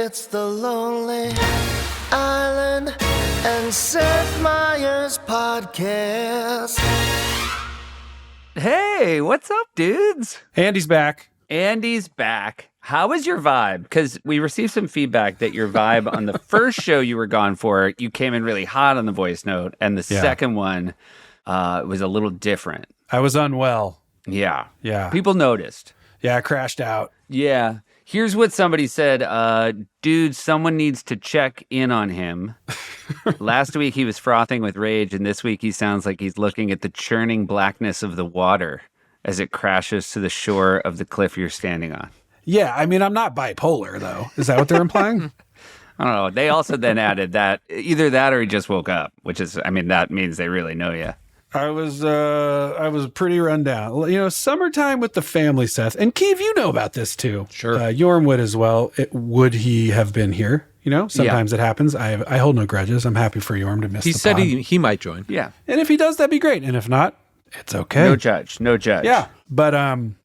It's the Lonely Island and Seth Meyers podcast. Hey, what's up, dudes? Andy's back. Andy's back. How was your vibe? Because we received some feedback that your vibe on the first show you were gone for, you came in really hot on the voice note, and the second one was a little different. I was unwell. Yeah. Yeah. People noticed. Yeah, I crashed out. Yeah. Here's what somebody said. Dude, someone needs to check in on him. Last week he was frothing with rage, and this week he sounds like he's looking at the churning blackness of the water as it crashes to the shore of the cliff you're standing on. Yeah, I mean, I'm not bipolar, though. Is that what they're implying? I don't know. They also then added that either that or he just woke up, which is, I mean, that means they really know you. I was pretty run down. You know, summertime with the family, Seth. And Keeve, you know about this too. Sure. Jorm would as well. Would he have been here? You know, sometimes it happens. I hold no grudges. I'm happy for Jorm to miss He the said pod. he might join. Yeah. And if he does, that'd be great. And if not, it's okay. No judge. No judge. Yeah. But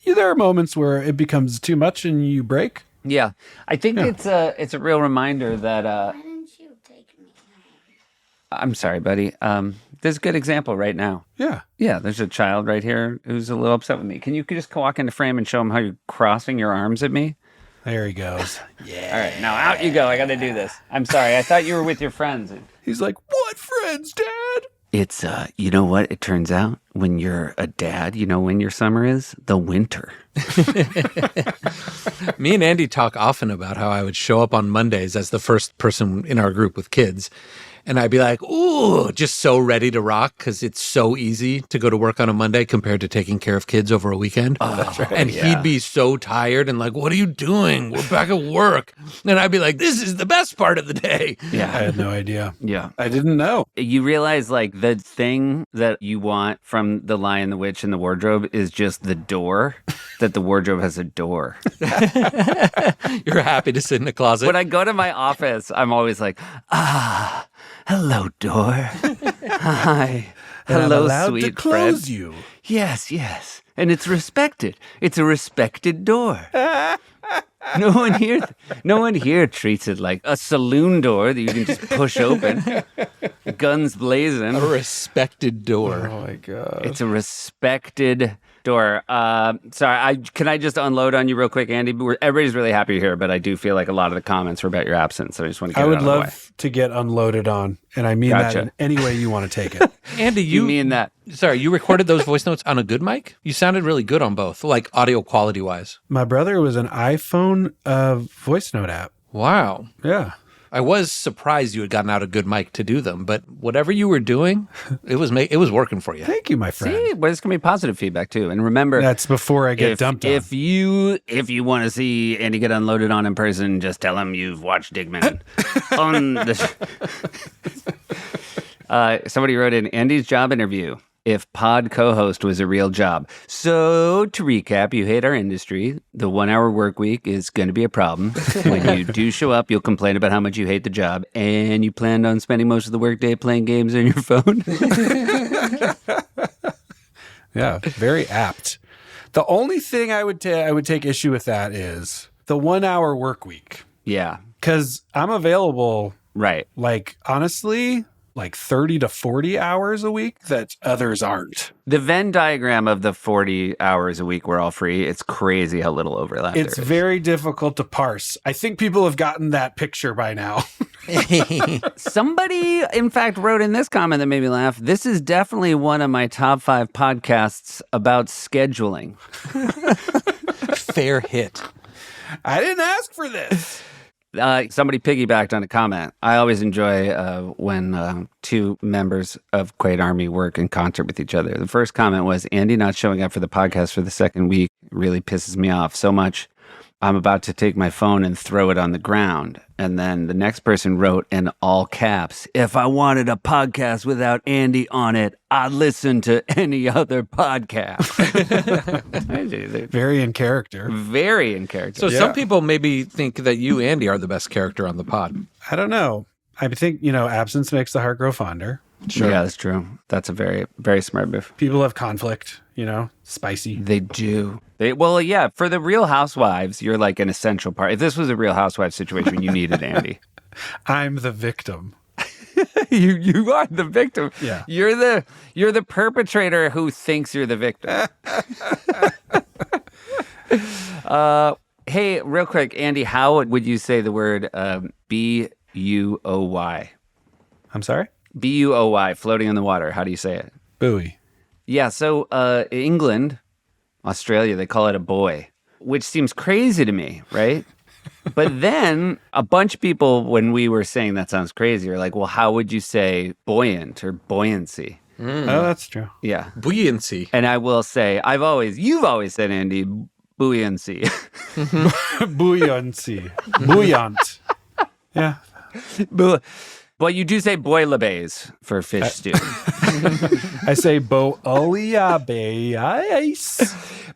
there are moments where it becomes too much and you break. Yeah. I think it's a real reminder that Why didn't you take me home? I'm sorry, buddy. There's a good example right now. Yeah. Yeah, there's a child right here who's a little upset with me. Can you just walk into frame and show him how you're crossing your arms at me? There he goes. Yeah. All right, now out you go. I got to do this. I'm sorry. I thought you were with your friends. He's like, what friends, Dad? It's, you know what? It turns out when you're a dad, you know when your summer is? The winter. Me and Andy talk often about how I would show up on Mondays as the first person in our group with kids. And I'd be like, ooh, just so ready to rock because it's so easy to go to work on a Monday compared to taking care of kids over a weekend. Oh, that's right. And he'd be so tired and like, what are you doing? We're back at work. And I'd be like, this is the best part of the day. Yeah. I had no idea. Yeah. I didn't know. You realize, like, the thing that you want from The Lion, the Witch, and the Wardrobe is just the door, that the wardrobe has a door. You're happy to sit in a closet. When I go to my office, I'm always like, hello, door. Hi. And Hello, I'm allowed sweet to close friend. you. Yes, yes. And it's respected. It's a respected door. No one here treats it like a saloon door that you can just push open. Guns blazing. A respected door. Oh my God. It's a respected door. Sorry, can I just unload on you real quick, Andy? Everybody's really happy you're here, but I do feel like a lot of the comments were about your absence, so I just want to get I it would out of the way. love to get unloaded on, and I mean that Gotcha. in any way you want to take it. Andy, You mean that? Sorry, you recorded those voice notes on a good mic? You sounded really good on both, like audio quality wise. My brother was an iPhone voice note app. Wow. Yeah. I was surprised you had gotten out a good mic to do them, but whatever you were doing, it was working for you. Thank you, my friend. See, but it's gonna be positive feedback too. And remember, That's before I get dumped on. If you want to see Andy get unloaded on in person, just tell him you've watched Digman on the. Somebody wrote in Andy's job interview. If pod co-host was a real job. So to recap, you hate our industry. The 1 hour work week is going to be a problem. When you do show up, you'll complain about how much you hate the job, and you planned on spending most of the workday playing games on your phone. Yeah, very apt. The only thing I would take issue with that is the 1 hour work week. Yeah, Because I'm available, right. like, honestly, like 30 to 40 hours a week that others aren't. The Venn diagram of the 40 hours a week we're all free, it's crazy how little overlap It's there is. very difficult to parse. I think people have gotten that picture by now. Somebody, in fact, wrote in this comment that made me laugh. This is definitely one of my top 5 podcasts about scheduling. Fair hit. I didn't ask for this. Somebody piggybacked on a comment. I always enjoy when two members of Quaid Army work in concert with each other. The first comment was, Andy not showing up for the podcast for the second week really pisses me off so much. I'm about to take my phone and throw it on the ground. And then the next person wrote in all caps, if I wanted a podcast without Andy on it, I'd listen to any other podcast. Very in character. Very in character. So some people maybe think that you, Andy, are the best character on the pod. I don't know. I think, absence makes the heart grow fonder. Sure. Yeah, that's true. That's a very, very smart move. People have conflict, spicy. They do. Well, yeah, for the Real Housewives, you're like an essential part. If this was a Real Housewives situation, you needed Andy. I'm the victim. You are the victim. Yeah. You're the perpetrator who thinks you're the victim. Hey, real quick, Andy, how would you say the word B-U-O-Y? I'm sorry? B-U-O-Y, floating in the water. How do you say it? Buoy. Yeah, so England, Australia, they call it a boy, which seems crazy to me, right? But then a bunch of people, when we were saying that sounds crazy, are like, well, how would you say buoyant or buoyancy? Oh, that's true. Yeah. Buoyancy. And I will say, you've always said, Andy, buoyancy. Buoyancy. Buoyant. Yeah. Well, you do say bouillabaisse for fish stew. I say bouillabaisse.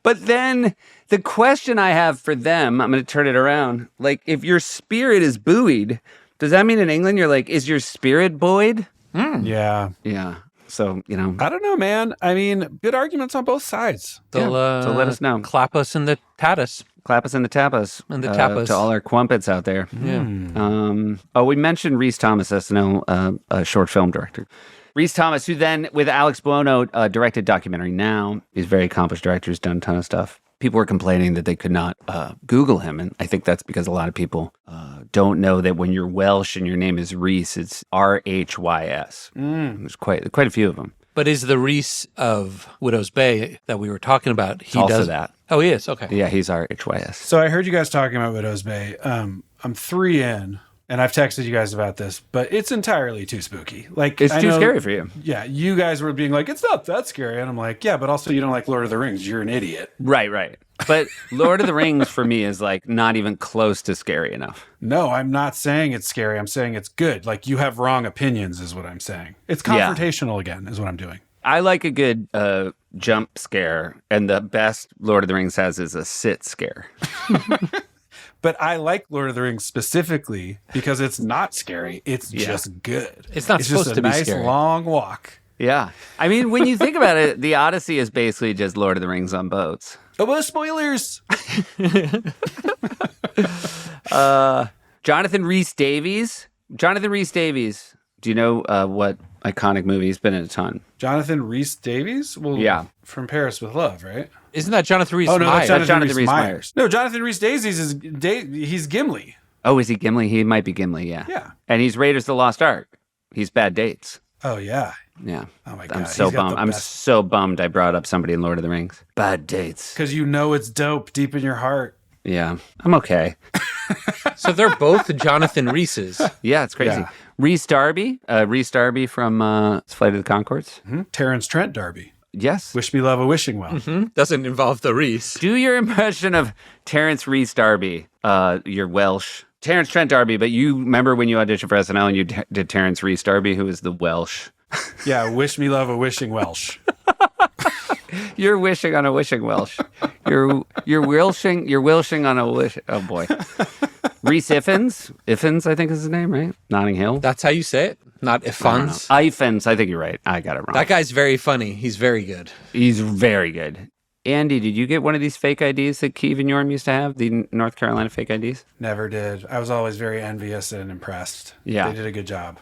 But then the question I have for them, I'm going to turn it around. Like, if your spirit is buoyed, does that mean in England you're like, is your spirit buoyed? Yeah. Yeah. So, I don't know, man. I mean, good arguments on both sides. They'll, so let us know. Clap us in the tatus. Clap us in the tapas. And the tapas. To all our quumpets out there. Yeah. We mentioned Rhys Thomas, SNL a short film director. Rhys Thomas, who then, with Alex Buono, directed Documentary Now. He's a very accomplished director, has done a ton of stuff. People were complaining that they could not Google him, and I think that's because a lot of people don't know that when you're Welsh and your name is Rhys, it's R-H-Y-S. There's quite a few of them. But is the Rhys of Widow's Bay that we were talking about, he also does that. Oh, he is? Okay. Yeah, he's R-H-Y-S. So I heard you guys talking about Widow's Bay. I'm 3 in, and I've texted you guys about this, but it's entirely too spooky. Like, It's I too know- scary for you. Yeah, you guys were being like, it's not that scary. And I'm like, yeah, but also you don't like Lord of the Rings. You're an idiot. Right. But Lord of the Rings for me is like not even close to scary enough. No, I'm not saying it's scary. I'm saying it's good. Like, you have wrong opinions is what I'm saying. It's Yeah. confrontational again is what I'm doing. I like a good jump scare, and the best Lord of the Rings has is a sit scare. But I like Lord of the Rings specifically because it's not scary. It's just good. It's not supposed just to a be nice scary. long walk. Yeah. I mean, when you think about it, the Odyssey is basically just Lord of the Rings on boats. Oh, well, spoilers. Jonathan Rhys Davies. Do you know what iconic movie? He's been in a ton. Jonathan Rhys Davies? Well, Yeah. From Paris with Love, right? Isn't that Jonathan Rhys Oh, no, Meyers? that's Jonathan Rhys Rhys-Meyers. Meyers. No, Jonathan Rhys Davies is he's Gimli. Oh, is he Gimli? He might be Gimli, yeah. Yeah. And he's Raiders of the Lost Ark. He's Bad Dates. Oh, yeah. Yeah. Oh, my God. I'm so bummed. I'm so bummed I brought up somebody in Lord of the Rings. Bad Dates. Because you know it's dope deep in your heart. Yeah. I'm okay. So they're both Jonathan Rhys's. Yeah, it's crazy. Yeah. Rhys Darby from Flight of the Conchords. Terrence Trent D'Arby. Yes. Wish me love a wishing well. Doesn't involve the Rhys. Do your impression of Terrence D'Arby. You're Welsh. Terrence Trent D'Arby, but you remember when you auditioned for SNL and you did Terrence D'Arby, who is the Welsh. Yeah, wish me love a wishing Welsh. You're wishing on a wishing Welsh. You're Welshing on a wish. Oh boy. Rhys Ifans, I think is his name, right? Notting Hill. That's how you say it? Not Ifans? Ifans, I think you're right. I got it wrong. That guy's very funny. He's very good. He's very good. Andy, did you get one of these fake IDs that Keeve and Jorm used to have? The North Carolina fake IDs? Never did. I was always very envious and impressed. Yeah. They did a good job.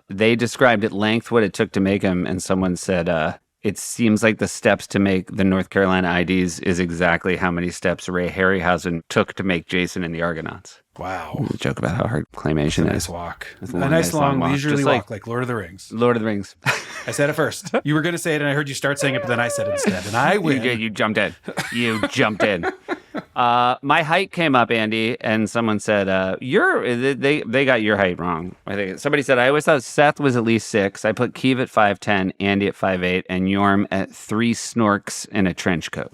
They described at length what it took to make them, and someone said, it seems like the steps to make the North Carolina IDs is exactly how many steps Ray Harryhausen took to make Jason and the Argonauts. Wow. A joke about how hard claymation A is. nice walk. It's A nice long walk. leisurely Just walk like Lord of the Rings. Lord of the Rings. I said it first. You were going to say it, and I heard you start saying it, but then I said it instead, and I win. You jumped in. You jumped in. My height came up, Andy, and someone said, they got your height wrong. I think somebody said, I always thought Seth was at least 6. I put Keeve at 5'10", Andy at 5'8", and Jorm at 3 snorks in a trench coat.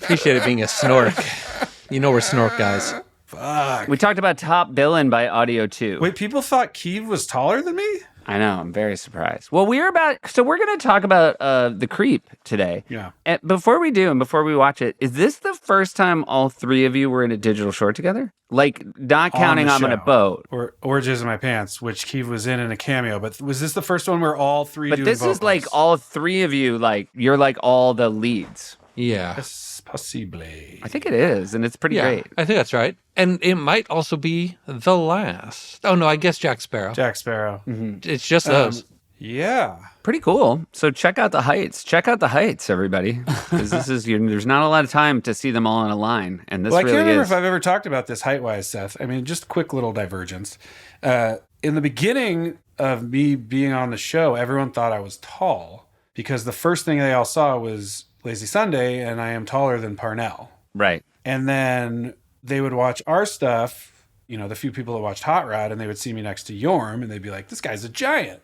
Appreciate it being a snork. You know we're snork guys. Fuck. We talked about Top Billin' by Audio 2. Wait, people thought Keeve was taller than me? I know. I'm very surprised. Well, we're going to talk about The Creep today. Yeah. And before we do, and before we watch it, is this the first time all three of you were in a digital short together? Like, not counting I'm on a boat. Or Jizz in My Pants, which Keith was in a cameo. But was this the first one where all three But doing this vocals? is like all three of you, like, you're like all the leads. Yeah. Yes, possible. I think it is, and it's pretty great. I think that's right. And it might also be the last. Oh, no, I guess Jack Sparrow. Jack Sparrow. It's just those. Yeah. Pretty cool. So check out the heights. Check out the heights, everybody. Because there's not a lot of time to see them all in a line, and this Well, I really can't remember is. if I've ever talked about this height-wise, Seth. I mean, just a quick little divergence. In the beginning of me being on the show, everyone thought I was tall because the first thing they all saw was Lazy Sunday, and I am taller than Parnell. Right. And then they would watch our stuff, you know, the few people that watched Hot Rod, and they would see me next to Jorm, and they'd be like, this guy's a giant.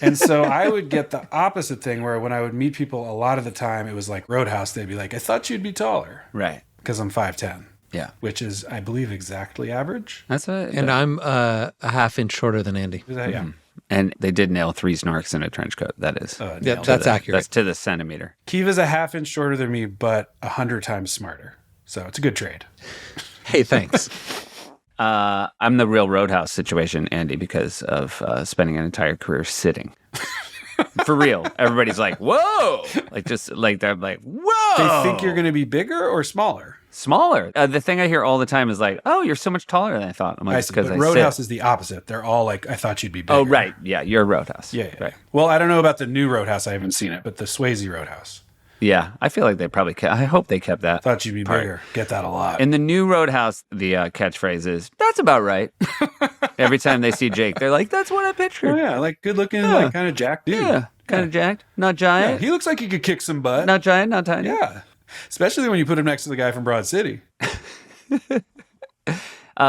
And so I would get the opposite thing where when I would meet people a lot of the time, it was like Roadhouse. They'd be like, I thought you'd be taller. Right. Because I'm 5'10", Yeah. which is, I believe, exactly average. That's it. And I'm a half inch shorter than Andy. Is that, yeah. And they did nail 3 snarks in a trench coat. That is. Yeah, that's accurate. That's to the centimeter. Kiva's a half inch shorter than me, but 100 times smarter. So it's a good trade. Hey, thanks. I'm the real Roadhouse situation, Andy, because of spending an entire career sitting. For real. Everybody's like, whoa. Like, just like, they're like, whoa. They think you're going to be bigger or smaller? Smaller. The thing I hear all the time is like, oh, you're so much taller than I thought. I'm like, it's because but I Roadhouse sit. is the opposite. They're all like, I thought you'd be bigger. Oh, right. Yeah, you're a Roadhouse. Yeah. Right. Well, I don't know about the new Roadhouse. I haven't seen it, but the Swayze Roadhouse. Yeah, I feel like they probably kept, I hope they kept that. Thought you'd be bigger. Get that a lot. In the new Roadhouse, the catchphrase is, that's about right. Every time they see Jake, they're like, that's what I pictured. Oh, yeah, like good looking, like kind of jacked dude. Yeah, kind of jacked. Not Yeah, giant. he looks like he could kick some butt. Not giant, not tiny. Yeah. Especially when you put him next to the guy from Broad City.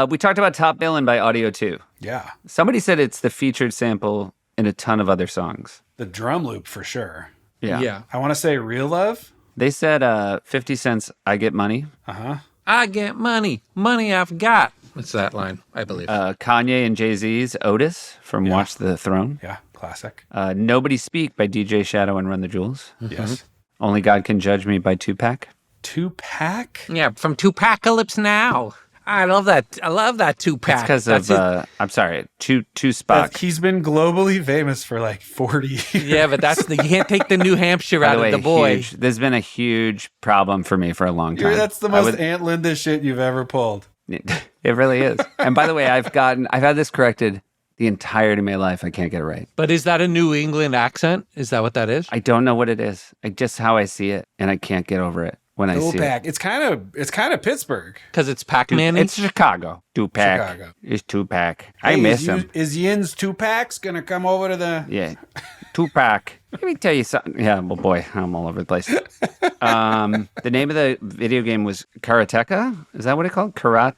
We talked about Top Billin' by Audio 2. Yeah. Somebody said it's the featured sample in a ton of other songs. The drum loop for sure. Yeah. I want to say Real Love. They said 50 cents, I get money. Uh-huh. I get money. Money I've got. What's that line, I believe? Kanye and Jay-Z's Otis from Watch the Throne. Yeah, classic. Nobody Speak by DJ Shadow and Run the Jewels. Yes. Only God Can Judge Me by Tupac. Tupac? yeah, from Tupacalypse Now. I love that. I love that Tupac. It's because of, I'm sorry, two Spock. He's been globally famous for like 40 years. Yeah, but that's you can't take the New Hampshire By out the way, of the boy. there's been a huge problem for me for a long time. That's the most Aunt Linda shit you've ever pulled. It really is. And by the way, I've had this corrected the entirety of my life. I can't get it right. But is that a New England accent? Is that what that is? I don't know what it is. Just how I see it, and I can't get over it when I see Tupac. it. It's kind of Pittsburgh. Because it's Pac-Man. It's Chicago. Tupac. Chicago. It's Tupac. I miss him. Is Yin's Tupac's going to come over to the... Yeah. Tupac. Let me tell you something. Yeah, well, boy, I'm all over the place. The name of the video game was Karateka. Is that what it called? Karateka?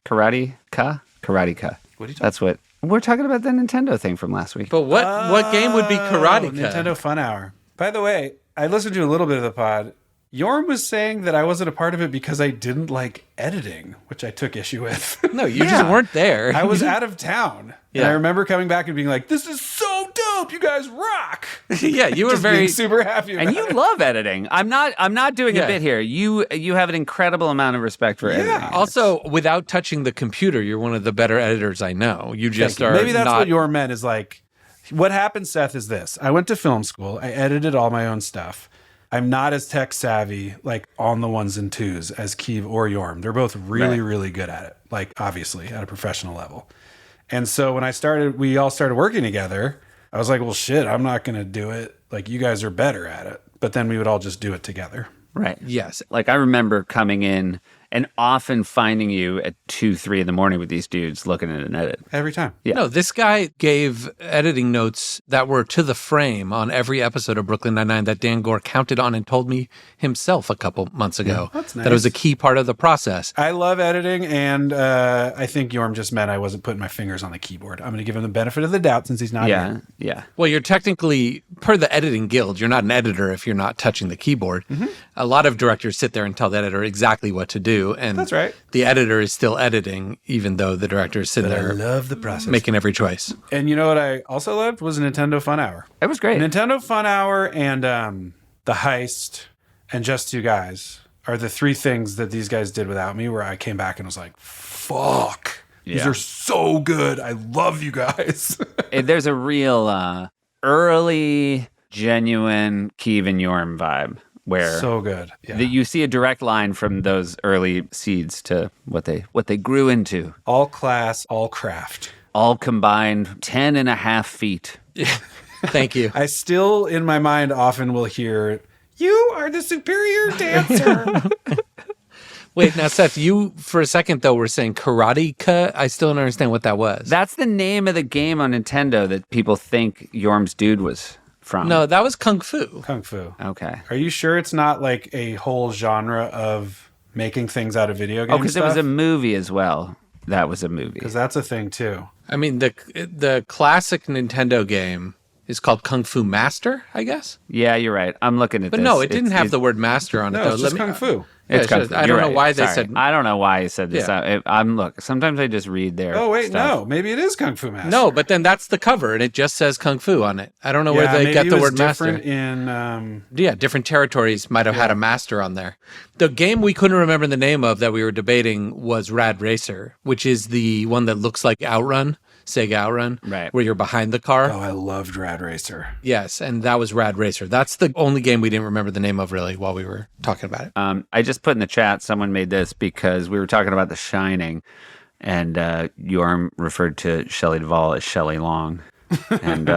Karate-ka? Karate-ka. What are you talking That's what... We're talking about the Nintendo thing from last week. But what game would be Karate Kid? Nintendo Fun Hour. By the way, I listened to a little bit of the pod. Jorm was saying that I wasn't a part of it because I didn't like editing, which I took issue with. No, you just weren't there. I was out of town. And I remember coming back and being like, this is so dope. You guys rock. Yeah, you were Just very being super happy about And you it. love editing. I'm not doing a bit here. You have an incredible amount of respect for editing. Also, without touching the computer, you're one of the better editors I know. You just are. Maybe that's not, what Jorm meant is like, what happened, Seth, is this. I went to film school. I edited all my own stuff. I'm not as tech savvy, like on the ones and twos as Keeve or Jorm. They're both really, really good at it. Like obviously at a professional level. And so when we all started working together, I was like, well, shit, I'm not going to do it. Like you guys are better at it. But then we would all just do it together. Right. Yes. Like I remember coming in and often finding you at 2, 3 in the morning with these dudes looking at an edit. Every time. Yeah. No, this guy gave editing notes that were to the frame on every episode of Brooklyn Nine-Nine that Dan Gore counted on and told me himself a couple months ago. That's That it was a nice. key part of the process. I love editing, and I think Jorm just meant I wasn't putting my fingers on the keyboard. I'm going to give him the benefit of the doubt since he's not here. Yeah. Well, you're technically, per the editing guild, you're not an editor if you're not touching the keyboard. A lot of directors sit there and tell the editor exactly what to do. too. And That's right. the editor is still editing, even though the director is sitting there love the process. making every choice. And you know what I also loved was Nintendo Fun Hour. It was great. Nintendo Fun Hour and The Heist and Just Two Guys are the three things that these guys did without me, where I came back and was like, fuck. These Yeah. are so good. I love you guys. There's a real early, genuine Keeve and Jorm vibe where So good. Yeah. you see a direct line from those early seeds to what they grew into. All class, all craft. All combined 10 and a half feet. Thank you. I still, in my mind, often will hear, "You are the superior dancer." Wait, now, Seth, you, for a second, though, were saying Karate-ka. I still don't understand what that was. That's the name of the game on Nintendo that people think Jorm's dude was from. No, that was Kung Fu. Kung Fu. Okay. Are you sure it's not like a whole genre of making things out of video games? Oh, because it was a movie as well. That was a movie. Because that's a thing too. I mean, the classic Nintendo game is called Kung Fu Master, I guess. Yeah, you're right. I'm looking at But this. no, it didn't have the word master on it, No, though. it's just Kung Fu. It's Yeah, Kung Fu. I You're don't know right. why they Sorry. said. I don't know why he said this. Yeah. I'm look. Sometimes I just read their. Oh wait, stuff. no, maybe it is Kung Fu Master. No, but then that's the cover, and it just says Kung Fu on it. I don't know where they maybe got it the was word master. different in. Yeah, different territories might have had a master on there. The game we couldn't remember the name of that we were debating was Rad Racer, which is the one that looks like Outrun, Sega Outrun, Right. where you're behind the car. Oh, I loved Rad Racer. Yes, and that was Rad Racer. That's the only game we didn't remember the name of, really, while we were talking about it. I just put in the chat. Someone made this because we were talking about The Shining, and Jorm referred to Shelley Duvall as Shelley Long. And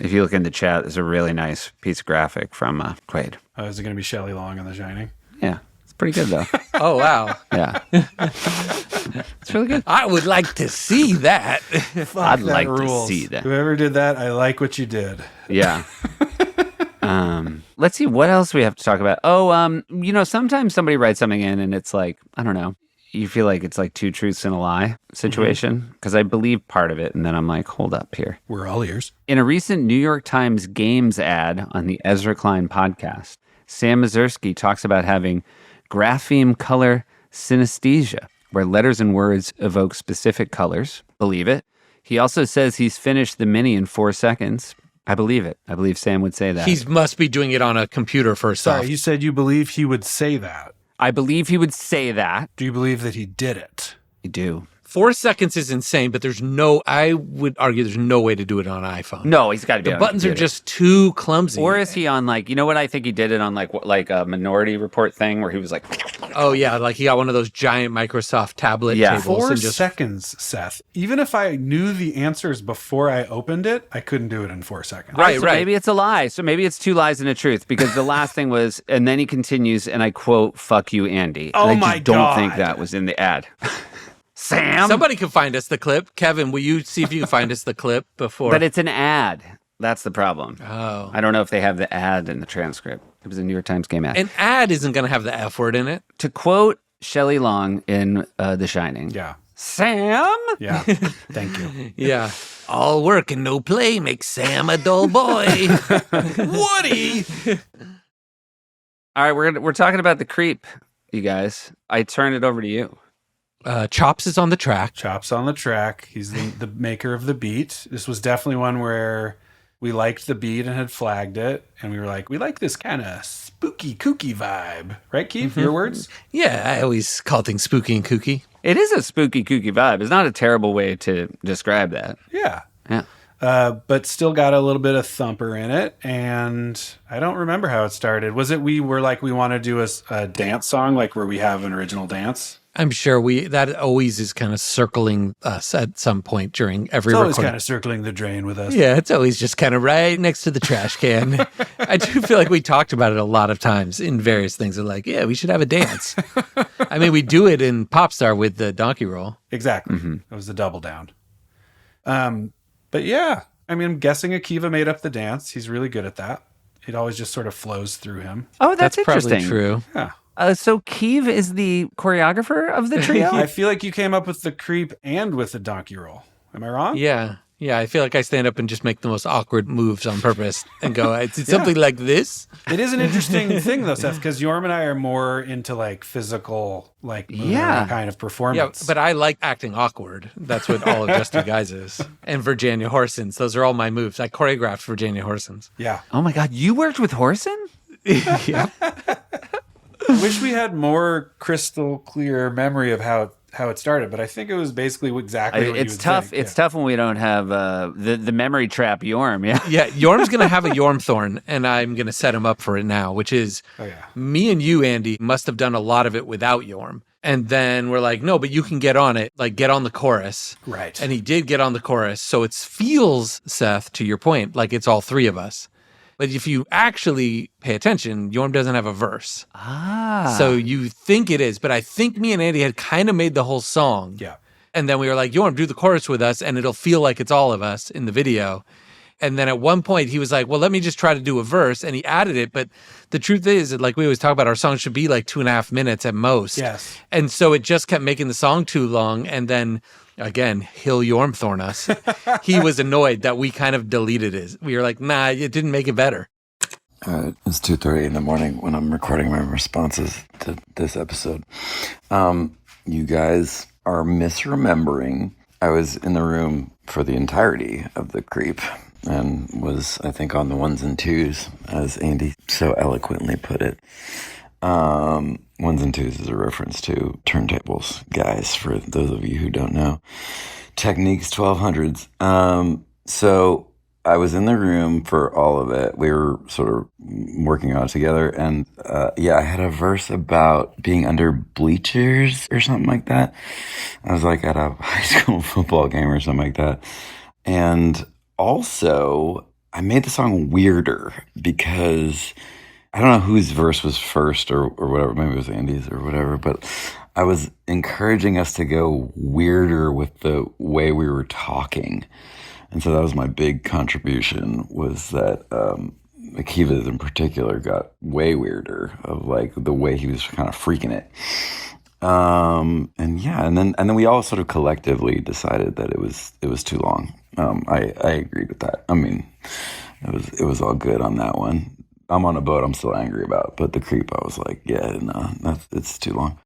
if you look in the chat, there's a really nice piece of graphic from Quaid. Oh, is it going to be Shelley Long on The Shining? Yeah, it's pretty good though. Oh, wow. Yeah, it's really good. I would like to see that. I'd That like rules. to see that. Whoever did that, I like what you did. Yeah. Let's see what else we have to talk about. Oh, sometimes somebody writes something in and it's like, I don't know, you feel like it's like two truths and a lie situation because I believe part of it and then I'm like, hold up here. We're all ears. In a recent New York Times Games ad on the Ezra Klein podcast, Sam Mazursky talks about having grapheme color synesthesia, where letters and words evoke specific colors. Believe it. He also says he's finished the Mini in 4 seconds. I believe it. I believe Sam would say that. He must be doing it on a computer first off. Sorry, you said you believe he would say that. I believe he would say that. Do you believe that he did it? I do. 4 seconds is insane, but I would argue there's no way to do it on an iPhone. No, he's got to be The on a buttons are computer. just too clumsy. Or is he on like, you know what I think he did it on like a Minority Report thing where he was like, Oh, yeah, like he got one of those giant Microsoft tablet Yeah. tables. 4 and just, seconds, Seth. Even if I knew the answers before I opened it, I couldn't do it in 4 seconds. Right, so maybe it's a lie. So maybe it's two lies and a truth because the last thing was, and then he continues, and I quote, "Fuck you, Andy." Oh and I my just don't God. think that was in the ad. Sam? Somebody can find us the clip. Kevin, will you see if you can find us the clip before? But it's an ad. That's the problem. Oh. I don't know if they have the ad in the transcript. It was a New York Times game ad. An ad isn't going to have the F word in it. To quote Shelley Long in The Shining, Yeah. Sam? Yeah. Thank you. Yeah. All work and no play makes Sam a dull boy. Woody! All right, we're talking about The Creep, you guys. I turn it over to you. Chops is on the track. Chops on the track. He's the maker of the beat. This was definitely one where we liked the beat and had flagged it. And we were like, we like this kind of spooky, kooky vibe. Right, Keith? Your words? Yeah, I always call things spooky and kooky. It is a spooky, kooky vibe. It's not a terrible way to describe that. Yeah. Yeah. But still got a little bit of thumper in it. And I don't remember how it started. Was it we were like, we want to do a dance song, like where we have an original dance? I'm sure that always is kind of circling us at some point during every It's always recording. kind of circling the drain with us. Yeah, it's always just kind of right next to the trash can. I do feel like we talked about it a lot of times in various things. Of like, yeah, we should have a dance. I mean, we do it in Popstar with the donkey roll. Exactly. It was the double down. But yeah, I mean, I'm guessing Akiva made up the dance. He's really good at that. It always just sort of flows through him. Oh, that's probably interesting. true. Yeah. So Keeve is the choreographer of the trio? I feel like you came up with the creep and with the donkey roll. Am I wrong? Yeah. Yeah, I feel like I stand up and just make the most awkward moves on purpose and go, it's something like this. It is an interesting thing, though, Seth, because Jorm and I are more into like physical, like mooner kind of performance. Yeah, but I like acting awkward. That's what all of Just You Guys is. And Virginia Horsons. Those are all my moves. I choreographed Virginia Horsons. Yeah. Oh my God, you worked with Horson? Yeah. Wish we had more crystal clear memory of how it started, but I think it was basically exactly what it's you would tough. think. It's tough when we don't have the memory trap Jorm. Yeah. Yeah, Jorm's going to have a Jorm Thorn, and I'm going to set him up for it now, which is me and you, Andy, must have done a lot of it without Jorm. And then we're like, no, but you can get on it, like get on the chorus. Right. And he did get on the chorus. So it feels, Seth, to your point, like it's all three of us. But if you actually pay attention, Jorm doesn't have a verse. So you think it is, but I think me and Andy had kind of made the whole song. Yeah. And then we were like, Jorm, do the chorus with us, and it'll feel like it's all of us in the video. And then at one point, he was like, well, let me just try to do a verse, and he added it. But the truth is that, like we always talk about, our song should be like 2.5 minutes at most. Yes. And so it just kept making the song too long, and then again, he'll Jorm Thorn us. He was annoyed that we kind of deleted it. We were like, nah, it didn't make it better. It's 2:30 in the morning when I'm recording my responses to this episode. You guys are misremembering. I was in the room for the entirety of the creep and was, I think, on the ones and twos, as Andy so eloquently put it. Ones and twos is a reference to turntables, guys, for those of you who don't know. Techniques 1200s. So I was in the room for all of it. We were sort of working on it together. And I had a verse about being under bleachers or something like that. I was like at a high school football game or something like that. And also, I made the song weirder because I don't know whose verse was first or whatever. Maybe it was Andy's or whatever. But I was encouraging us to go weirder with the way we were talking. And so that was my big contribution, was that Akiva in particular got way weirder of like the way he was kind of freaking it. And then we all sort of collectively decided that it was too long. I agreed with that. I mean, it was all good on that one. I'm on a boat I'm still angry about, but the creep, I was like, yeah, no, it's too long.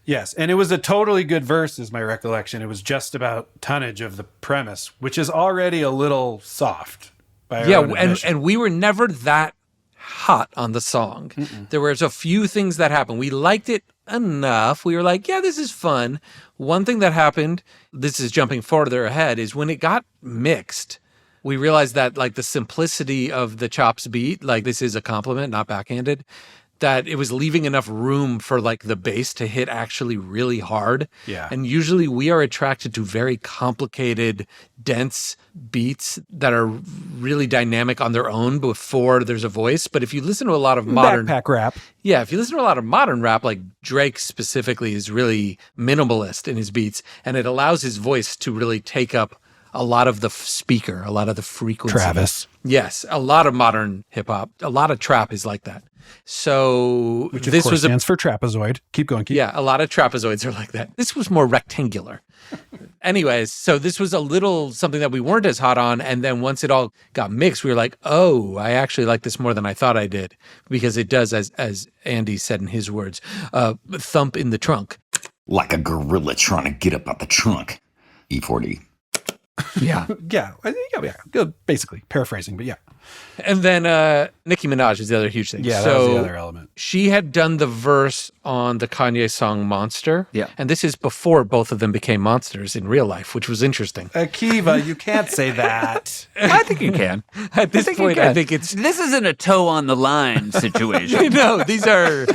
Yes, and it was a totally good verse, is my recollection. It was just about tonnage of the premise, which is already a little soft. By our own admission. And we were never that hot on the song. There was a few things that happened. We liked it enough. We were like, yeah, this is fun. One thing that happened, this is jumping farther ahead, is when it got mixed, we realized that like the simplicity of the chops beat, like this is a compliment, not backhanded, that it was leaving enough room for like the bass to hit actually really hard. Yeah. And usually we are attracted to very complicated, dense beats that are really dynamic on their own before there's a voice. But if you listen to a lot of modern backpack rap. Yeah, if you listen to a lot of modern rap, like Drake specifically is really minimalist in his beats, and it allows his voice to really take up a lot of the speaker, a lot of the frequency. Travis. Yes, a lot of modern hip hop, a lot of trap is like that. So Which of this course was stands for trapezoid. Keep going. Yeah, a lot of trapezoids are like that. This was more rectangular. Anyways, so this was a little something that we weren't as hot on. And then once it all got mixed, we were like, oh, I actually like this more than I thought I did. Because it does, as Andy said in his words, thump in the trunk. Like a gorilla trying to get up out the trunk. E40. Yeah. Yeah. Good, basically paraphrasing, but yeah. And then Nikki Minaj is the other huge thing. Yeah, so that was the other element. She had done the verse on the Kanye song Monster. Yeah. And this is before both of them became monsters in real life, which was interesting. Akiva, you can't say that. I think you can. At this point, I think it's... This isn't a toe on the line situation. No, these are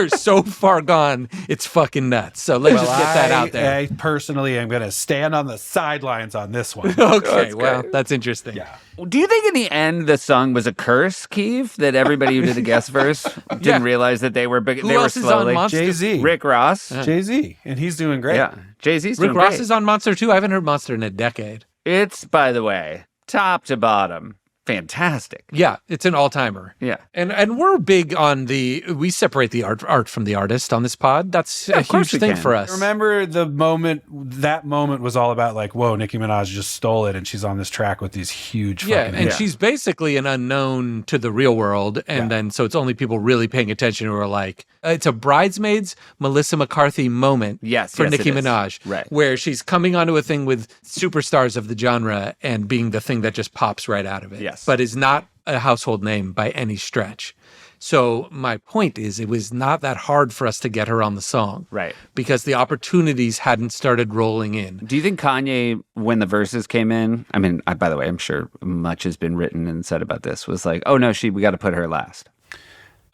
so far gone, it's fucking nuts. So let's just get that out there. I personally am going to stand on the sidelines on this one. Okay, that's interesting. Yeah. Do you think in the end the song was a curse, Keith? That everybody who did the guest verse didn't realize that they were big? Who they were else is slowly. on Monster? Jay-Z. Rick Ross. Jay-Z. And he's doing great. Yeah, Jay-Z's Rick doing Ross great. is on Monster too. I haven't heard Monster in a decade. It's, by the way, top to bottom, fantastic. Yeah, it's an all-timer. Yeah. And we're big on we separate the art from the artist on this pod. That's a huge thing for us. Remember that moment was all about like, whoa, Nicki Minaj just stole it and she's on this track with these huge fucking hits. She's basically an unknown to the real world. And then so it's only people really paying attention who are like, it's a Bridesmaids, Melissa McCarthy moment for Nicki Minaj. Right. Where she's coming onto a thing with superstars of the genre and being the thing that just pops right out of it. Yes. But is not a household name by any stretch. So my point is it was not that hard for us to get her on the song. Right. Because the opportunities hadn't started rolling in. Do you think Kanye, when the verses came in, I mean, by the way, I'm sure much has been written and said about this, was like, oh no, we got to put her last.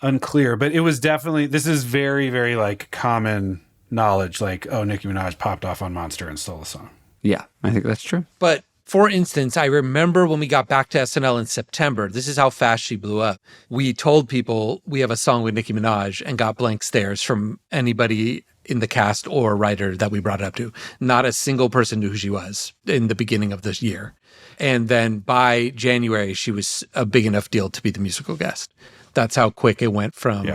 Unclear, but it was definitely, this is very, very like common knowledge. Like, oh, Nicki Minaj popped off on Monster and stole the song. Yeah, I think that's true. But for instance, I remember when we got back to SNL in September, this is how fast she blew up. We told people we have a song with Nicki Minaj and got blank stares from anybody in the cast or writer that we brought it up to. Not a single person knew who she was in the beginning of this year. And then by January, she was a big enough deal to be the musical guest. That's how quick it went from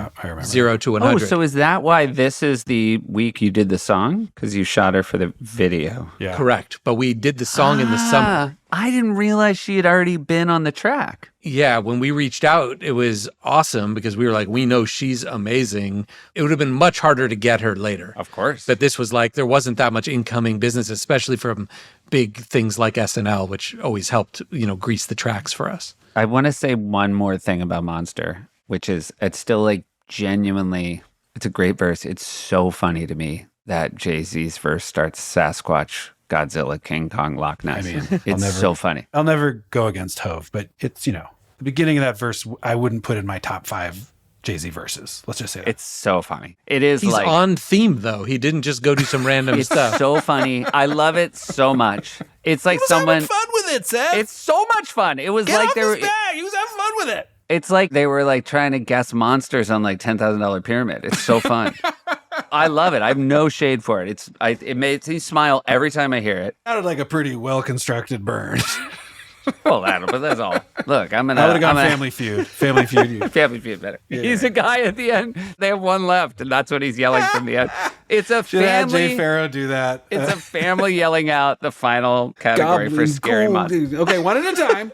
0 to 100. Oh, so is that why this is the week you did the song? Because you shot her for the video. Yeah. Correct. But we did the song in the summer. I didn't realize she had already been on the track. Yeah, when we reached out, it was awesome because we were like, we know she's amazing. It would have been much harder to get her later. Of course. But this was like, there wasn't that much incoming business, especially from big things like SNL, which always helped, grease the tracks for us. I want to say one more thing about Monster, which is it's still like genuinely, it's a great verse. It's so funny to me that Jay-Z's verse starts Sasquatch, Godzilla, King Kong, Loch Ness. I mean, it's so funny. I'll never go against Hove, but it's, the beginning of that verse, I wouldn't put in my top 5 Jay-Z verses. Let's just say that. It's so funny. It is He's like on theme though. He didn't just go do some random it's stuff. so funny. I love it so much. It's like someone having fun with it, Seth. It's so much fun. It was like they were bag. He was having fun with it. It's like they were like trying to guess monsters on like $10,000 pyramid. It's so fun. I love it. I have no shade for it. It makes me smile every time I hear it. Sounded like a pretty well-constructed burn. Well, but that's all. Look, I would have gone Family Feud. Family Feud. Family Feud better. Yeah. He's a guy at the end. They have one left, and that's what he's yelling from the end. It's a Should have family. Jay Farrow do that. It's a family yelling out the final category for scary monsters. Okay, one at a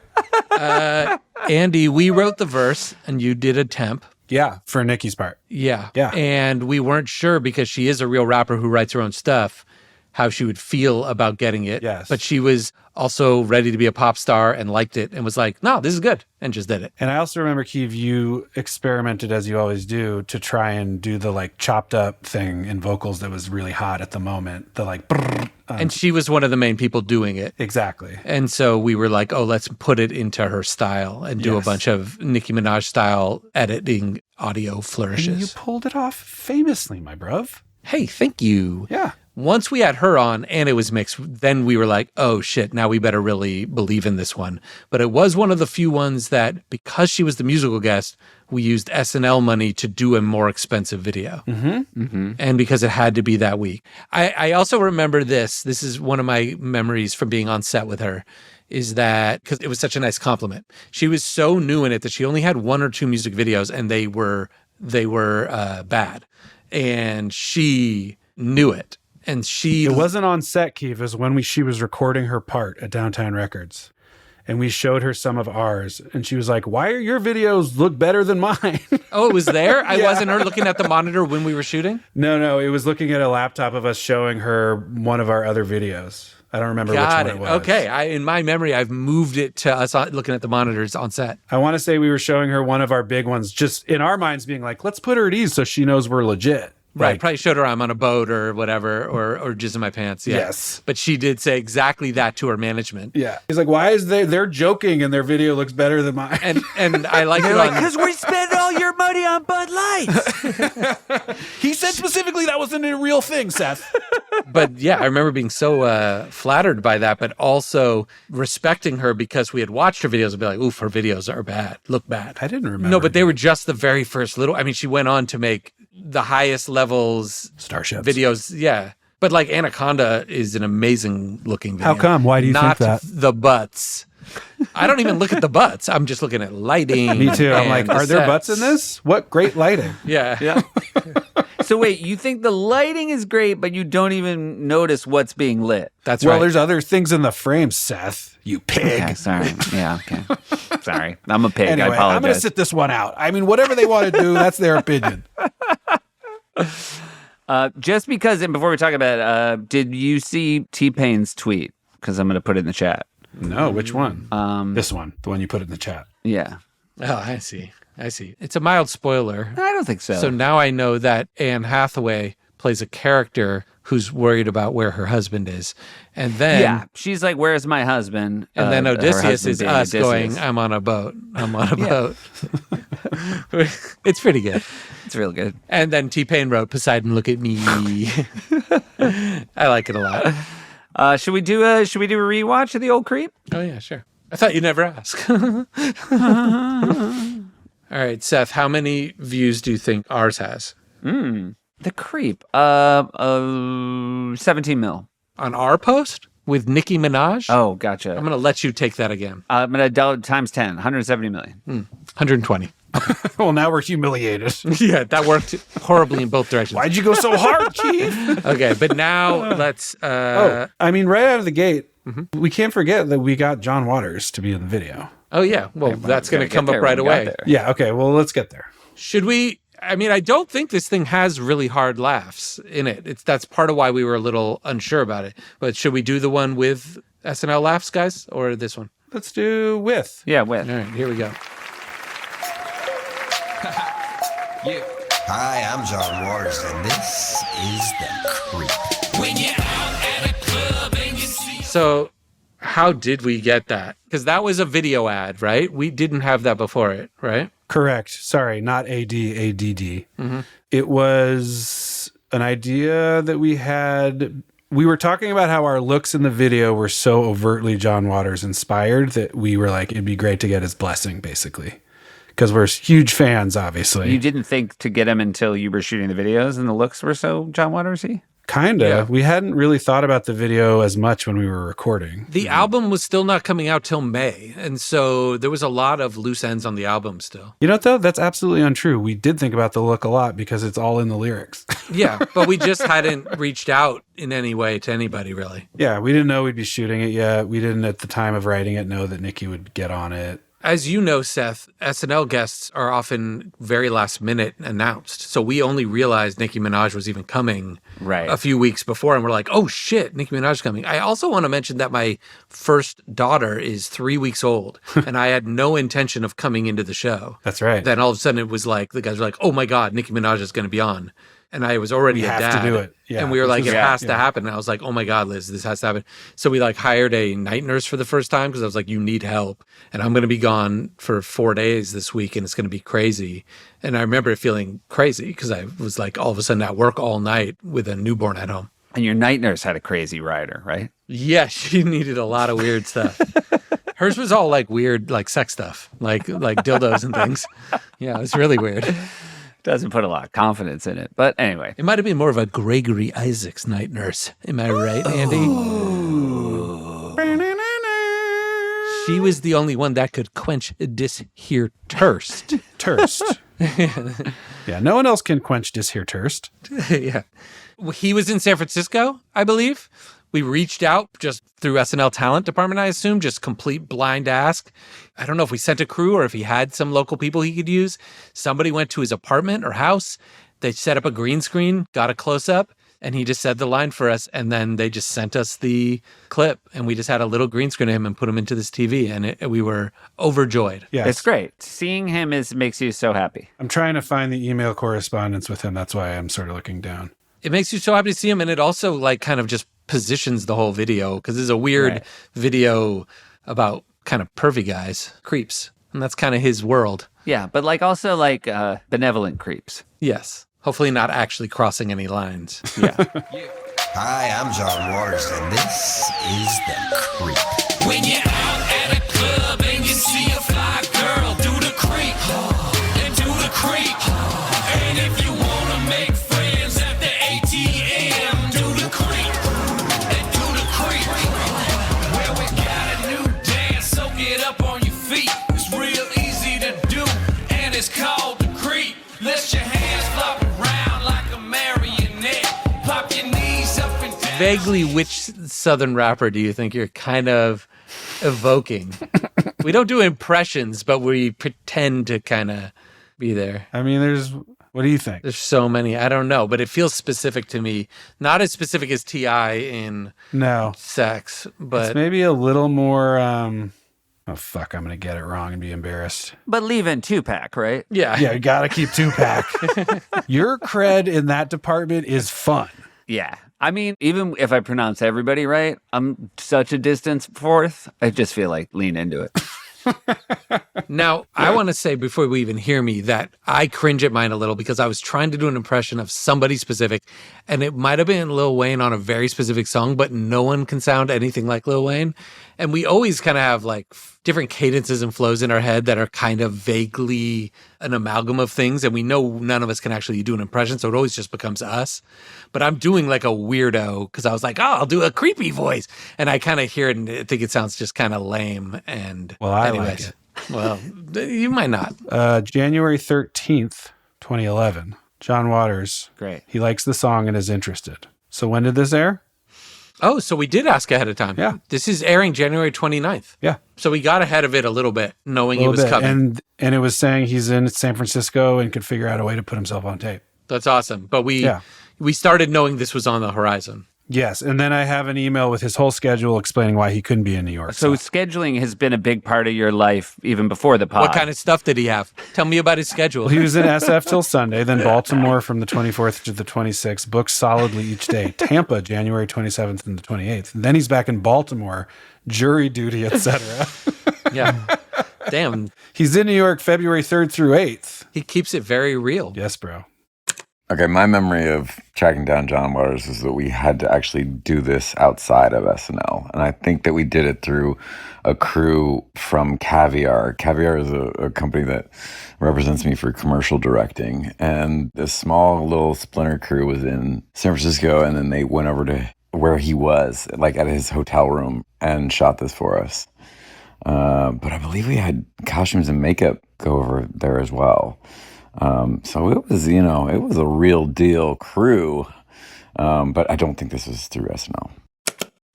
time. Andy, we wrote the verse and you did a temp. Yeah, for Nicki's part. Yeah. Yeah. And we weren't sure because she is a real rapper who writes her own stuff, how she would feel about getting it. Yes. But she was also ready to be a pop star and liked it and was like, no, this is good, and just did it. And I also remember, Keeve, you experimented, as you always do, to try and do the like chopped up thing in vocals that was really hot at the moment. The like, and she was one of the main people doing it. Exactly. And so we were like, oh, let's put it into her style and do a bunch of Nicki Minaj style editing audio flourishes. And you pulled it off famously, my bruv. Hey, thank you. Yeah. Once we had her on and it was mixed, then we were like, oh shit, now we better really believe in this one. But it was one of the few ones that, because she was the musical guest, we used SNL money to do a more expensive video. Mm-hmm. Mm-hmm. And because it had to be that week. I also remember this is one of my memories from being on set with her, is that, because it was such a nice compliment. She was so new in it that she only had 1 or 2 music videos and they were bad. And she knew it. And it wasn't on set, Keeve. It was when she was recording her part at Downtown Records. And we showed her some of ours. And she was like, why are your videos look better than mine? Oh, it was there? I wasn't her looking at the monitor when we were shooting? No. It was looking at a laptop of us showing her one of our other videos. I don't remember which one it was. Okay. In my memory, I've moved it to us looking at the monitors on set. I want to say we were showing her one of our big ones, just in our minds being like, let's put her at ease so she knows we're legit. Right. Like, Probably showed her I'm on a boat or whatever, or jizz in my pants. Yeah. Yes. But she did say exactly that to her management. Yeah. He's like, why is they're joking and their video looks better than mine? And I like it because we spend all your money on Bud Lights. He said specifically that wasn't a real thing, Seth. But yeah, I remember being so flattered by that, but also respecting her because we had watched her videos and be like, oof, her videos are bad, look bad. I didn't remember. No, but they were just the very first she went on to make the highest levels Starships videos. Yeah. But like Anaconda is an amazing looking video. How come? Why do you Not think that? the butts. I don't even look at the butts. I'm just looking at lighting. Me too. I'm like, and the are there sets. butts in this? What great lighting. Yeah. Yeah. So wait, you think the lighting is great, but you don't even notice what's being lit? That's Well, right. there's other things in the frame, Seth. You pig. Okay, sorry. Yeah, okay. Sorry. I'm a pig. Anyway, I apologize. I'm going to sit this one out. I mean, whatever they want to do, that's their opinion. Just because, and before we talk about it, did you see T-Pain's tweet? Because I'm going to put it in the chat. No, which one? This one, the one you put in the chat. Yeah. Oh, I see. It's a mild spoiler. I don't think so. So now I know that Anne Hathaway plays a character who's worried about where her husband is. And then yeah, she's like, "Where's my husband?" And then her Odysseus husband is being us Odysseus. going, I'm on a boat. I'm on a boat. It's pretty good. It's real good. And then T-Pain wrote, Poseidon, look at me. I like it a lot. Should we do a rewatch of The Old Creep? Oh, yeah, sure. I thought you'd never ask. All right, Seth, how many views do you think ours has? The Creep. 17 mil. On our post with Nikki Minaj? Oh, gotcha. I'm going to let you take that again. I'm going to times 10, 170 million. 120. Well, now we're humiliated. Yeah, that worked horribly in both directions. Why'd you go so hard, Keith? Okay, but now let's... I mean, right out of the gate, we can't forget that we got John Waters to be in the video. Oh, yeah. Well, that's going to come up right away. Yeah, okay, well, let's get there. Should we... I mean, I don't think this thing has really hard laughs in it. That's part of why we were a little unsure about it. But should we do the one with SNL laughs, guys, or this one? Let's do with. Yeah, with. All right, here we go. Hi, I'm John Waters, and this is The Creep. When you're out at a club and you see... So how did we get that? Because that was a video ad, right? We didn't have that before it, right? Correct. Sorry, not ADADD. It was an idea that we had. We were talking about how our looks in the video were so overtly John Waters inspired that we were like, it'd be great to get his blessing, basically. Because we're huge fans, obviously. You didn't think to get him until you were shooting the videos and the looks were so John Waters-y? Kinda. Yeah. We hadn't really thought about the video as much when we were recording. The album was still not coming out till May. And so there was a lot of loose ends on the album still. You know what, though? That's absolutely untrue. We did think about the look a lot because it's all in the lyrics. Yeah, but we just hadn't reached out in any way to anybody, really. Yeah, we didn't know we'd be shooting it yet. We didn't, at the time of writing it, know that Nikki would get on it. As you know, Seth, SNL guests are often very last minute announced. So we only realized Nicki Minaj was even coming a few weeks before. And we're like, oh shit, Nicki Minaj is coming. I also want to mention that my first daughter is 3 weeks old and I had no intention of coming into the show. That's right. Then all of a sudden it was like, the guys were like, oh my God, Nicki Minaj is going to be on. And I was already We a have dad. to do it. Yeah. And we were like, it has to yeah. happen. And I was like, oh my God, Liz, this has to happen. So we like hired a night nurse for the first time because I was like, you need help. And I'm going to be gone for 4 days this week and it's going to be crazy. And I remember it feeling crazy because I was like all of a sudden at work all night with a newborn at home. And your night nurse had a crazy rider, right? Yeah, she needed a lot of weird stuff. Hers was all like weird, like sex stuff, like dildos and things. Yeah, it was really weird. Doesn't put a lot of confidence in it. But anyway. It might have been more of a Gregory Isaacs night nurse. Am I right, Andy? She was the only one that could quench this here thirst. Turst. Yeah, no one else can quench this here turst. Yeah. He was in San Francisco, I believe. We reached out just through SNL talent department, I assume, just complete blind ask. I don't know if we sent a crew or if he had some local people he could use. Somebody went to his apartment or house. They set up a green screen, got a close up, and he just said the line for us. And then they just sent us the clip and we just had a little green screen of him and put him into this TV. And we were overjoyed. Yeah, It's great. Seeing him makes you so happy. I'm trying to find the email correspondence with him. That's why I'm sort of looking down. It makes you so happy to see him. And it also like kind of just positions the whole video because it's a weird video about kind of pervy guys, creeps. And that's kind of his world. Yeah, but like also like benevolent creeps. Yes. Hopefully not actually crossing any lines. Yeah. Hi, I'm John Waters, and this is The Creep. When you're out at a club and you see a fly girl, do the creep, and do the creep. And if you wanna make friends at the ATM, do the creep, and do the creep. Well, we got a new dance, so get vaguely which Southern rapper do you think you're kind of evoking? We don't do impressions, but we pretend to kind of be there. I mean, what do you think? There's so many. I don't know, but it feels specific to me. Not as specific as T.I. in Sex, but it's maybe a little more, oh, fuck, I'm going to get it wrong and be embarrassed. But leave in Tupac, right? yeah. Yeah, you got to keep Tupac. Your cred in that department is fun. Yeah. I mean, even if I pronounce everybody right, I'm such a distance fourth. I just feel like lean into it. Now, I want to say before we even hear me that I cringe at mine a little because I was trying to do an impression of somebody specific, and it might have been Lil Wayne on a very specific song, but no one can sound anything like Lil Wayne. And we always kind of have like different cadences and flows in our head that are kind of vaguely an amalgam of things, and we know none of us can actually do an impression, so it always just becomes us. But I'm doing like a weirdo because I was like, oh, I'll do a creepy voice. And I kind of hear it and I think it sounds just kind of lame. And well, I like it. Well, you might not. January 13th, 2011. John Waters. Great. He likes the song and is interested. So when did this air? Oh, so we did ask ahead of time. Yeah. This is airing January 29th. Yeah. So we got ahead of it a little bit, knowing it was coming. And it was saying he's in San Francisco and could figure out a way to put himself on tape. That's awesome. But we started knowing this was on the horizon. Yes. And then I have an email with his whole schedule explaining why he couldn't be in New York. So scheduling has been a big part of your life even before the pod. What kind of stuff did he have? Tell me about his schedule. Well, he was in SF till Sunday, then Baltimore from the 24th to the 26th, booked solidly each day. Tampa, January 27th and the 28th. And then he's back in Baltimore, jury duty, etc. Yeah. Damn. He's in New York February 3rd through 8th. He keeps it very real. Yes, bro. Okay, my memory of tracking down John Waters is that we had to actually do this outside of SNL. And I think that we did it through a crew from Caviar. Caviar is a company that represents me for commercial directing. And this small little splinter crew was in San Francisco, and then they went over to where he was, like at his hotel room, and shot this for us. But I believe we had costumes and makeup go over there as well. So it was, it was a real deal crew. But I don't think this was through SNL.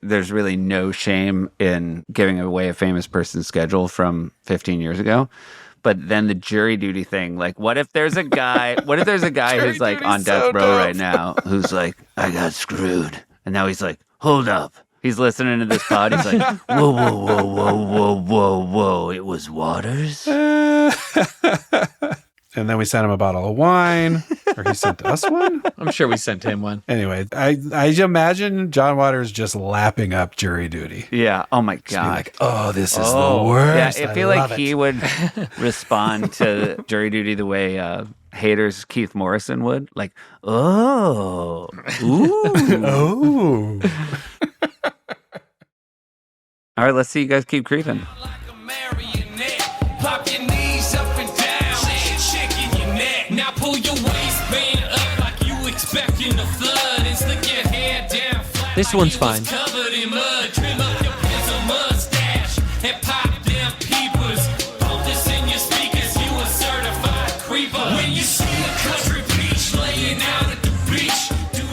There's really no shame in giving away a famous person's schedule from 15 years ago. But then the jury duty thing, like, what if there's a guy who's like on death row right now, who's like, I got screwed. And now he's like, hold up. He's listening to this pod. He's like, whoa, whoa, whoa, whoa, whoa, whoa, whoa. It was Waters? And then we sent him a bottle of wine, or he sent us one. I'm sure we sent him one. Anyway, I imagine John Waters just lapping up jury duty. Yeah. Oh my God. Like, oh, this is the worst. Yeah, I feel like he would respond to jury duty the way haters Keith Morrison would. Like, oh, ooh, oh. All right, let's see you guys keep creeping. This one's fine.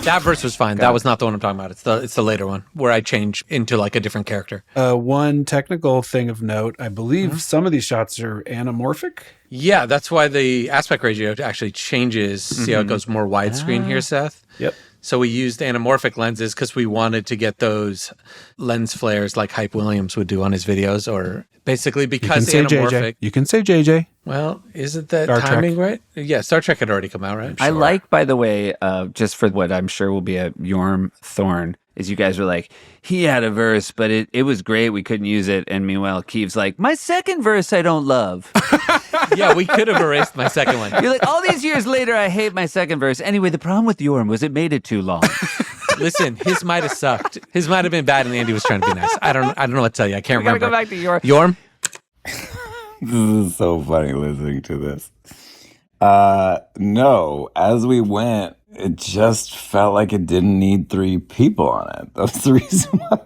That verse was fine. That was not the one I'm talking about. It's the later one where I change into like a different character. One technical thing of note, I believe some of these shots are anamorphic. Yeah, that's why the aspect ratio actually changes. See how it goes more widescreen here, Seth? Yep. So we used anamorphic lenses because we wanted to get those lens flares like Hype Williams would do on his videos, or basically because anamorphic. You can say JJ. Well, isn't that Star timing Trek. right? Yeah, Star Trek had already come out, right? I like, by the way, just for what I'm sure will be a Jorm thorn, is you guys were like, he had a verse, but it was great. We couldn't use it. And meanwhile, Keith's like, my second verse I don't love. Yeah, we could have erased my second one. You're like, all these years later, I hate my second verse. Anyway, the problem with Jorm was it made it too long. Listen, his might have sucked. His might have been bad, and Andy was trying to be nice. I don't know what to tell you. I can't remember. Go back to Jorm. Jorm? This is so funny listening to this. No, as we went, it just felt like it didn't need 3 people on it. That's the reason why.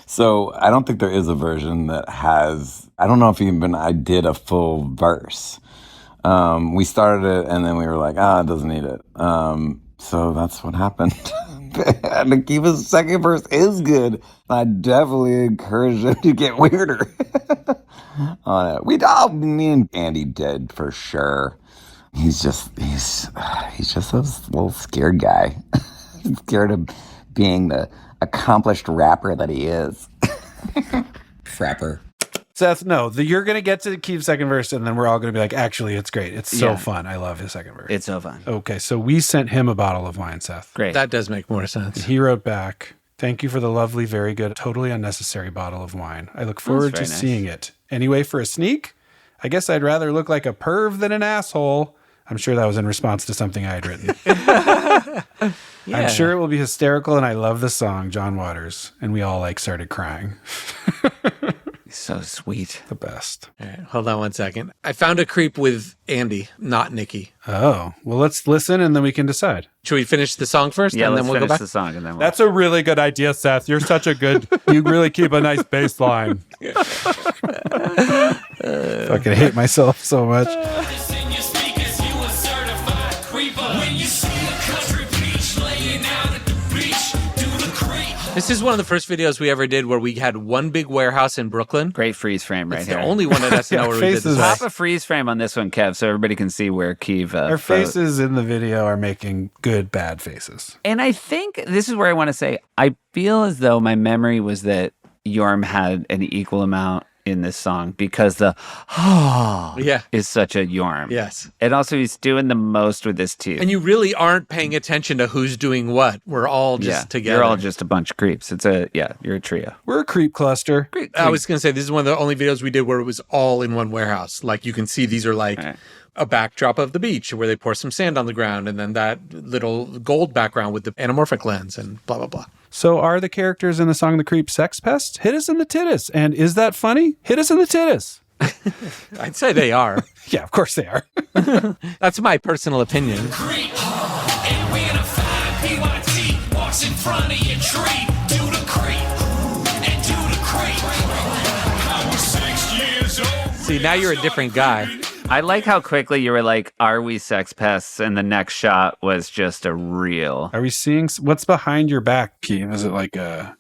So I don't think there is a version that has, I don't know if even I did a full verse. We started it and then we were like, it doesn't need it. So that's what happened. And Akiva's second verse is good. I definitely encourage him to get weirder on it. Me and Andy did for sure. He's just a little scared guy. Scared of being the accomplished rapper that he is. Frapper. Seth, no, you're going to get to Keith's second verse, and then we're all going to be like, actually, it's great. It's so fun. I love his second verse. It's so fun. Okay, so we sent him a bottle of wine, Seth. Great. That does make more sense. He wrote back, thank you for the lovely, very good, totally unnecessary bottle of wine. I look forward to seeing it. Anyway, for a sneak, I guess I'd rather look like a perv than an asshole. I'm sure that was in response to something I had written. I'm sure it will be hysterical, and I love the song, John Waters. And we all started crying. So sweet. The best. All right, hold on one second. I found a creep with Andy, not Nikki. Oh, well, let's listen, and then we can decide. Should we finish the song first? Yeah, and let's then we'll finish go back? the song. And then That's a really good idea, Seth. You're such a good, you really keep a nice bass line. Fucking hate myself so much. This is one of the first videos we ever did where we had one big warehouse in Brooklyn. Great freeze frame right It's here. the only one at SNL where we did this. Pop a freeze frame on this one, Kev, so everybody can see where Keith... Our faces in the video are making good, bad faces. And I think this is where I want to say, I feel as though my memory was that Jorm had an equal amount in this song because the is such a Jorm. Yes. And also he's doing the most with this too. And you really aren't paying attention to who's doing what. We're all just together. You're all just a bunch of creeps. You're a trio. We're a creep cluster. I was going to say, this is one of the only videos we did where it was all in one warehouse. Like you can see these are like a backdrop of the beach where they pour some sand on the ground and then that little gold background with the anamorphic lens and blah, blah, blah. So are the characters in the song The Creep sex pests? Hit us in the titties. And is that funny? Hit us in the titties. I'd say they are. Yeah, of course they are. That's my personal opinion. See, now you're a different guy. I like how quickly you were like, are we sex pests? And the next shot was just a reel. Are we seeing what's behind your back, Keem? Is it like a...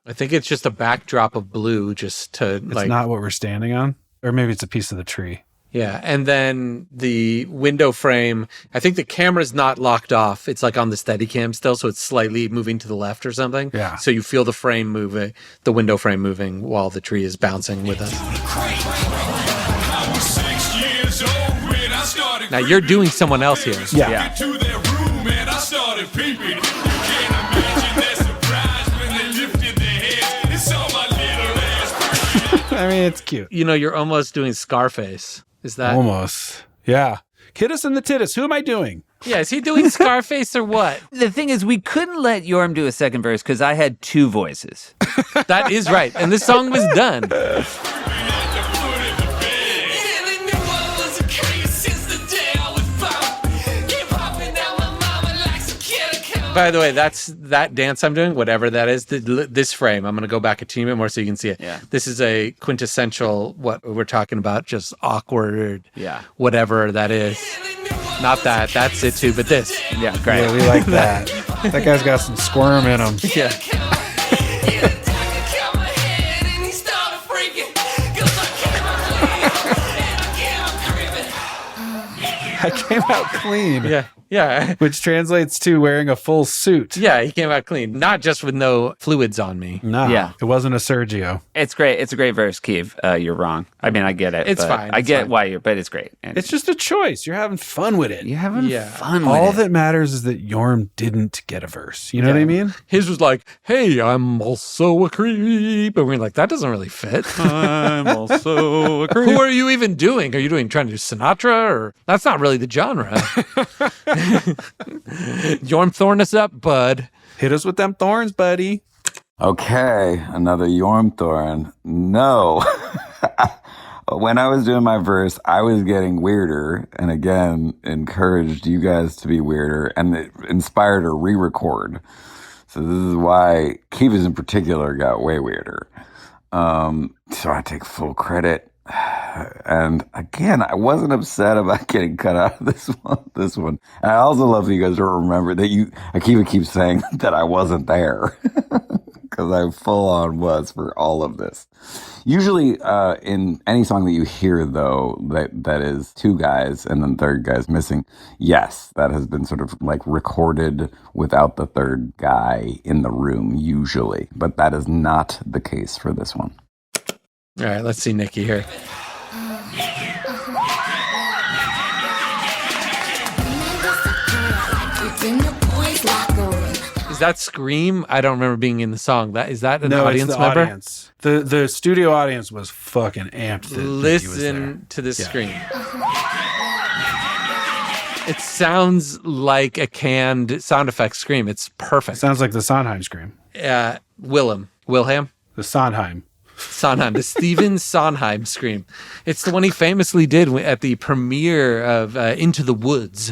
I think it's just a backdrop of blue just to It's not what we're standing on? Or maybe it's a piece of the tree. Yeah. And then the window frame, I think the camera's not locked off. It's like on the Steadicam still, so it's slightly moving to the left or something. Yeah. So you feel the frame moving, the window frame moving while the tree is bouncing with us. Now you're doing someone else here. Yeah. I mean, it's cute. You know, you're almost doing Scarface. Is that? Almost. Yeah. Hit us in the titties. Who am I doing? Yeah, is he doing Scarface or what? The thing is, we couldn't let Jorm do a second verse because I had two voices. That is right. And this song was done. By the way, that dance I'm doing, whatever that is, this frame, I'm going to go back a teeny bit more so you can see it. Yeah. This is a quintessential, what we're talking about, just awkward, Yeah. whatever that is. Not that, that's it too, but this. Yeah, great. Yeah, we like that. That guy's got some squirm in him. Yeah. I came out clean. Yeah. Yeah. Which translates to wearing a full suit. Yeah, he came out clean. Not just with no fluids on me. No, Yeah. it wasn't a Sergio. It's great. It's a great verse, Keith. You're wrong. I mean, I get it. It's but fine. I It's get fine. why but it's great. And It's just a choice. You're having fun with it. you're having Yeah. fun with All it. that matters is that Jorm didn't get a verse. You know what I mean? His was like, hey, I'm also a creep. And we're like, that doesn't really fit. I'm also a Who are you even doing? Are you trying to do Sinatra? Or that's not really the genre. Jorm throwing us up, bud. Hit us with them thorns, buddy. Okay, another Jorm Thorn. No. When I was doing my verse, I was getting weirder and again encouraged you guys to be weirder and it inspired a re-record. So this is why Kivas in particular got way weirder. So I take full credit. And again, I wasn't upset about getting cut out of this one. And I also love that you guys don't remember that Akiva keeps saying that I wasn't there. Because I full on was for all of this. Usually, in any song that you hear, though, that is two guys and then third guy's missing, yes, that has been sort of like recorded without the third guy in the room, usually. But that is not the case for this one. All right, let's see Nikki here. Is that Scream? I don't remember being in the song. Is that an audience it's the member? Audience. The studio audience was fucking amped. Listen to this Scream. It sounds like a canned sound effect scream. It's perfect. Sounds like the Sondheim scream. Wilhelm. The Sondheim. The Stephen Sondheim scream. It's the one he famously did at the premiere of Into the Woods.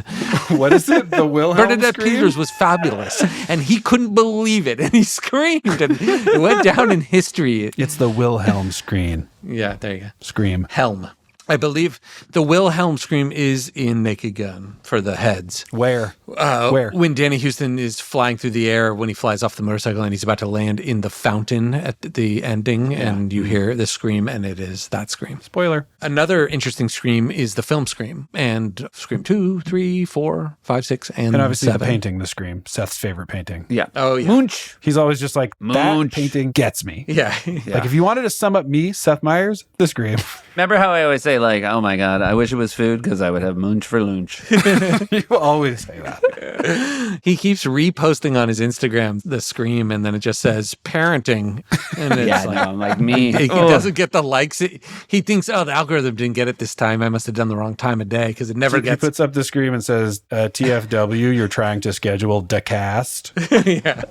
What is it? The Wilhelm Bernadette scream? Peters was fabulous, and he couldn't believe it, and he screamed, and it went down in history. It's the Wilhelm scream. Yeah, there you go. Scream. Helm. I believe the Wilhelm scream is in Naked Gun for the heads. Where? Where? When Danny Houston is flying through the air, when he flies off the motorcycle and he's about to land in the fountain at the ending, and you hear the scream, and it is that scream. Spoiler. Another interesting scream is the film Scream, and Scream 2, 3, 4, 5, 6, and obviously 7. the painting, the scream. Seth's favorite painting. Yeah. Oh, yeah. Munch. He's always just like, that Munch. painting gets me. Yeah. Like, if you wanted to sum up me, Seth Meyers, the scream. Remember how I always say, like, oh my God, I wish it was food because I would have munch for lunch. You always say that. He keeps reposting on his Instagram the scream, and then it just says parenting. And it's like me. He doesn't get the likes. He thinks, the algorithm didn't get it this time. I must have done the wrong time of day because it never gets. He puts up the scream and says, TFW, you're trying to schedule the cast. Yeah.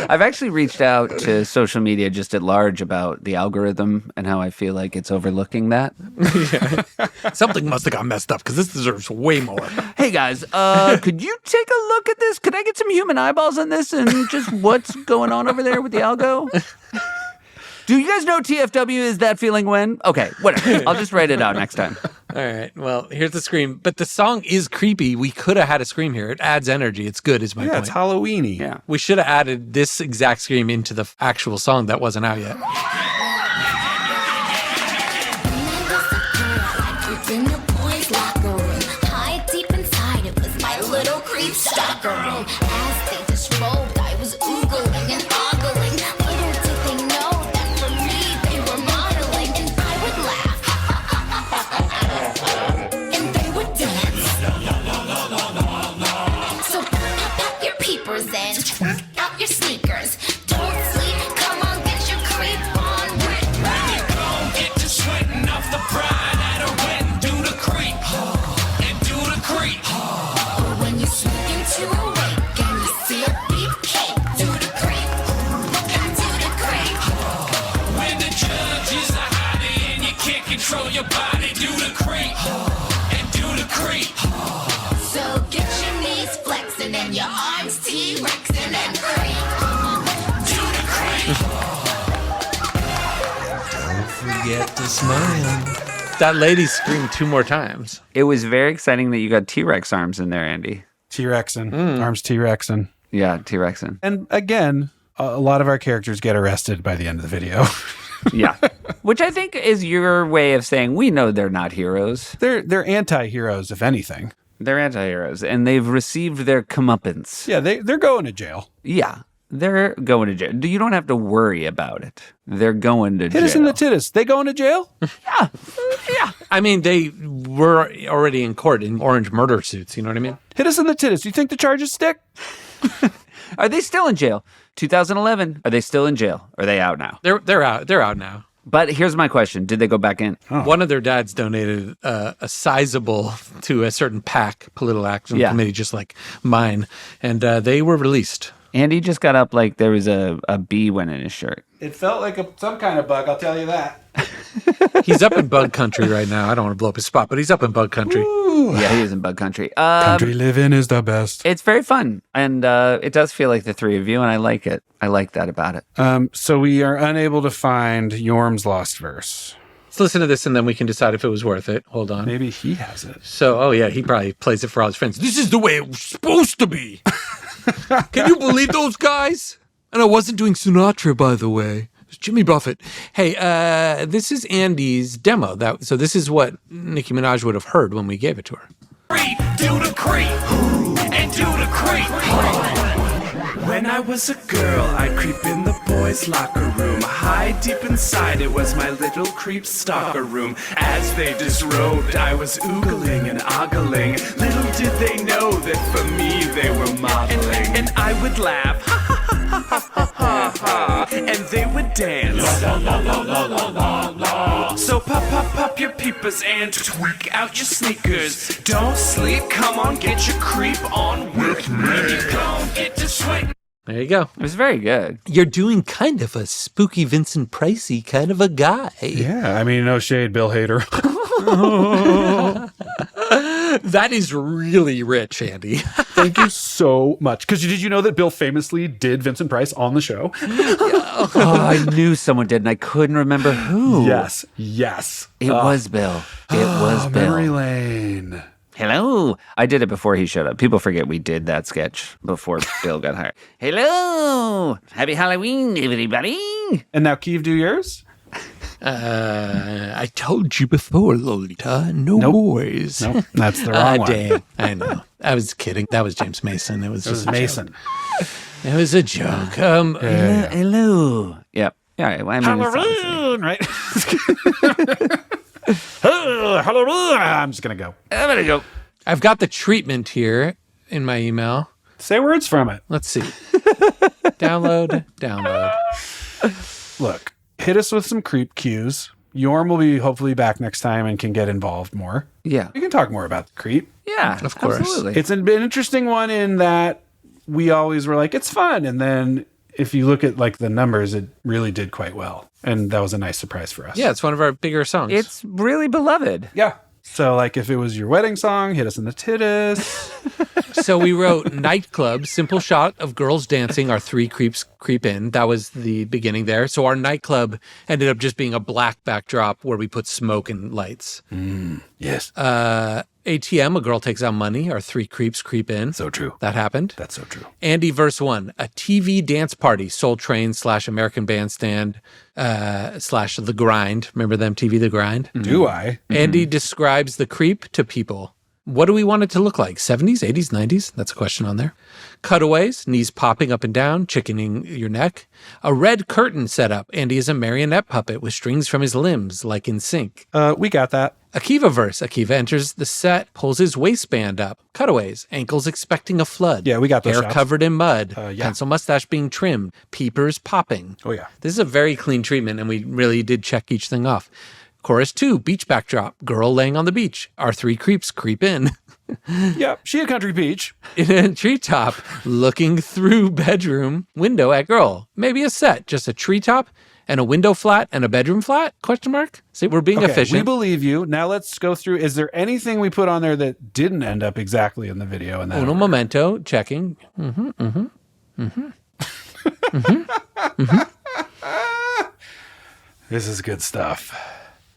I've actually reached out to social media just at large about the algorithm and how I feel like it's overlooking that. Something must have got messed up because this deserves way more. Hey guys, could you take a look at this? Could I get some human eyeballs on this and just what's going on over there with the algo? Do you guys know TFW is that feeling when? Okay, whatever. I'll just write it out next time. All right. Well, here's the scream. But the song is creepy. We could have had a scream here. It adds energy. It's good, is my point. It's Halloween-y. Yeah. We should have added this exact scream into the actual song that wasn't out yet. In the boys' locker room, high deep inside, it was my little creep stalker room. As they disrobed, I was oogling and ogling. Little did they know that for me they were modeling, and I would laugh, and they would dance. So pack your peepers and twerk out your sneakers. Don't sleep, come on, get your creep on. Get to sweating off the pride. When you sneak into a wake and you see a beefcake, do the creep, do the creep. When the judge is a hottie and you can't control your body, do the creep and do the creep. So get your knees flexing and your arms T-Rexing and creep, do the creep. Don't forget to smile. That lady screamed 2 more times. It was very exciting that you got T-Rex arms in there, Andy. T-Rexing. Arms T-Rexing. Yeah, T-Rexing. And again, a lot of our characters get arrested by the end of the video. Yeah. Which I think is your way of saying we know they're not heroes. They're anti-heroes, if anything. They're anti-heroes, and they've received their comeuppance. Yeah, they're going to jail. Yeah. They're going to jail. You don't have to worry about it. They're going to jail. Hit us in the titties. They going to jail? Yeah. Yeah. I mean, they were already in court in orange murder suits. You know what I mean? Hit us in the titties. Do you think the charges stick? Are they still in jail? 2011. Are they still in jail? Are they out now? They're out. They're out now. But here's my question. Did they go back in? One of their dads donated a sizable to a certain PAC, political action committee, just like mine. And they were released. Andy just got up like there was a bee went in his shirt. It felt like some kind of bug, I'll tell you that. He's up in bug country right now. I don't want to blow up his spot, but he's up in bug country. Ooh. Yeah, he is in bug country. Country living is the best. It's very fun. And it does feel like the three of you, and I like it. I like that about it. So we are unable to find Jorm's lost verse. Let's listen to this and then we can decide if it was worth it. Hold on. Maybe he has it. So, oh yeah, he probably plays it for all his friends. This is the way it was supposed to be. Can you believe those guys? And I wasn't doing Sinatra, by the way. It was Jimmy Buffett. Hey, this is Andy's demo. So this is what Nikki Minaj would have heard when we gave it to her. Do the creep and do the creep. When I was a girl, I'd creep in the boys' locker room. Hide deep inside, it was my little creep stalker room. As they disrobed, I was oogling and ogling. Little did they know that for me they were modeling. And I would laugh, ha ha ha ha ha ha ha, and they would dance. La la la la la la la. So pop your peepers and tweak out your sneakers. Don't sleep, come on, get your creep on with me. Come get to sweat. There you go. It was very good. You're doing kind of a spooky Vincent Pricey kind of a guy. Yeah, I mean, no shade, Bill Hader. That is really rich, Andy. Thank you so much. Because did you know that Bill famously did Vincent Price on the show? Oh, I knew someone did, and I couldn't remember who. Yes. It was Bill. It was Bill. Memory lane. Hello. I did it before he showed up. People forget we did that sketch before Bill got hired. Hello. Happy Halloween, everybody. And now, Keeve, do yours? I told you before, Lolita. No boys. Nope, that's the wrong one. Damn. I know. I was kidding. That was James Mason. It was just Mason. It was a joke. Hello. Yep. Yeah. I mean, Halloween, right? Halloween. I'm just going to go. I'm going to go. I've got the treatment here in my email. Say words from it. Let's see. Download. Look, hit us with some creep cues. Jorm will be hopefully back next time and can get involved more. Yeah. We can talk more about the creep. Yeah. Of course. Absolutely. It's an interesting one in that we always were like, it's fun. And then if you look at like the numbers, it really did quite well. And that was a nice surprise for us. Yeah, it's one of our bigger songs. It's really beloved. Yeah. So like if it was your wedding song, hit us in the titties. So we wrote nightclub, simple shot of girls dancing, our three creeps creep in. That was the beginning there. So our nightclub ended up just being a black backdrop where we put smoke and lights. Yes. ATM, a girl takes out money, our three creeps creep in. So true. That happened. That's so true. Andy, verse 1, a TV dance party, Soul Train / American Bandstand / The Grind. Remember them, TV The Grind? Do I? Andy describes the creep to people. What do we want it to look like? 70s, 80s, 90s? That's a question on there. Cutaways, knees popping up and down, chickening your neck. A red curtain set up. Andy is a marionette puppet with strings from his limbs, like in sync. We got that. Akiva verse. Akiva enters the set, pulls his waistband up. Cutaways, ankles expecting a flood. Yeah, we got those Hair shots. covered in mud. Yeah. Pencil mustache being trimmed. Peepers popping. Oh, yeah. This is a very clean treatment, and we really did check each thing off. Chorus 2, beach backdrop. Girl laying on the beach. Our three creeps creep in. Yeah, she a country beach. In a treetop, looking through bedroom window at girl. Maybe a set, just a treetop and a window flat and a bedroom flat? Question mark. See, we're being Okay, efficient. we believe you. Now let's go through. Is there anything we put on there that didn't end up exactly in the video? And Uno momento, checking. This is good stuff.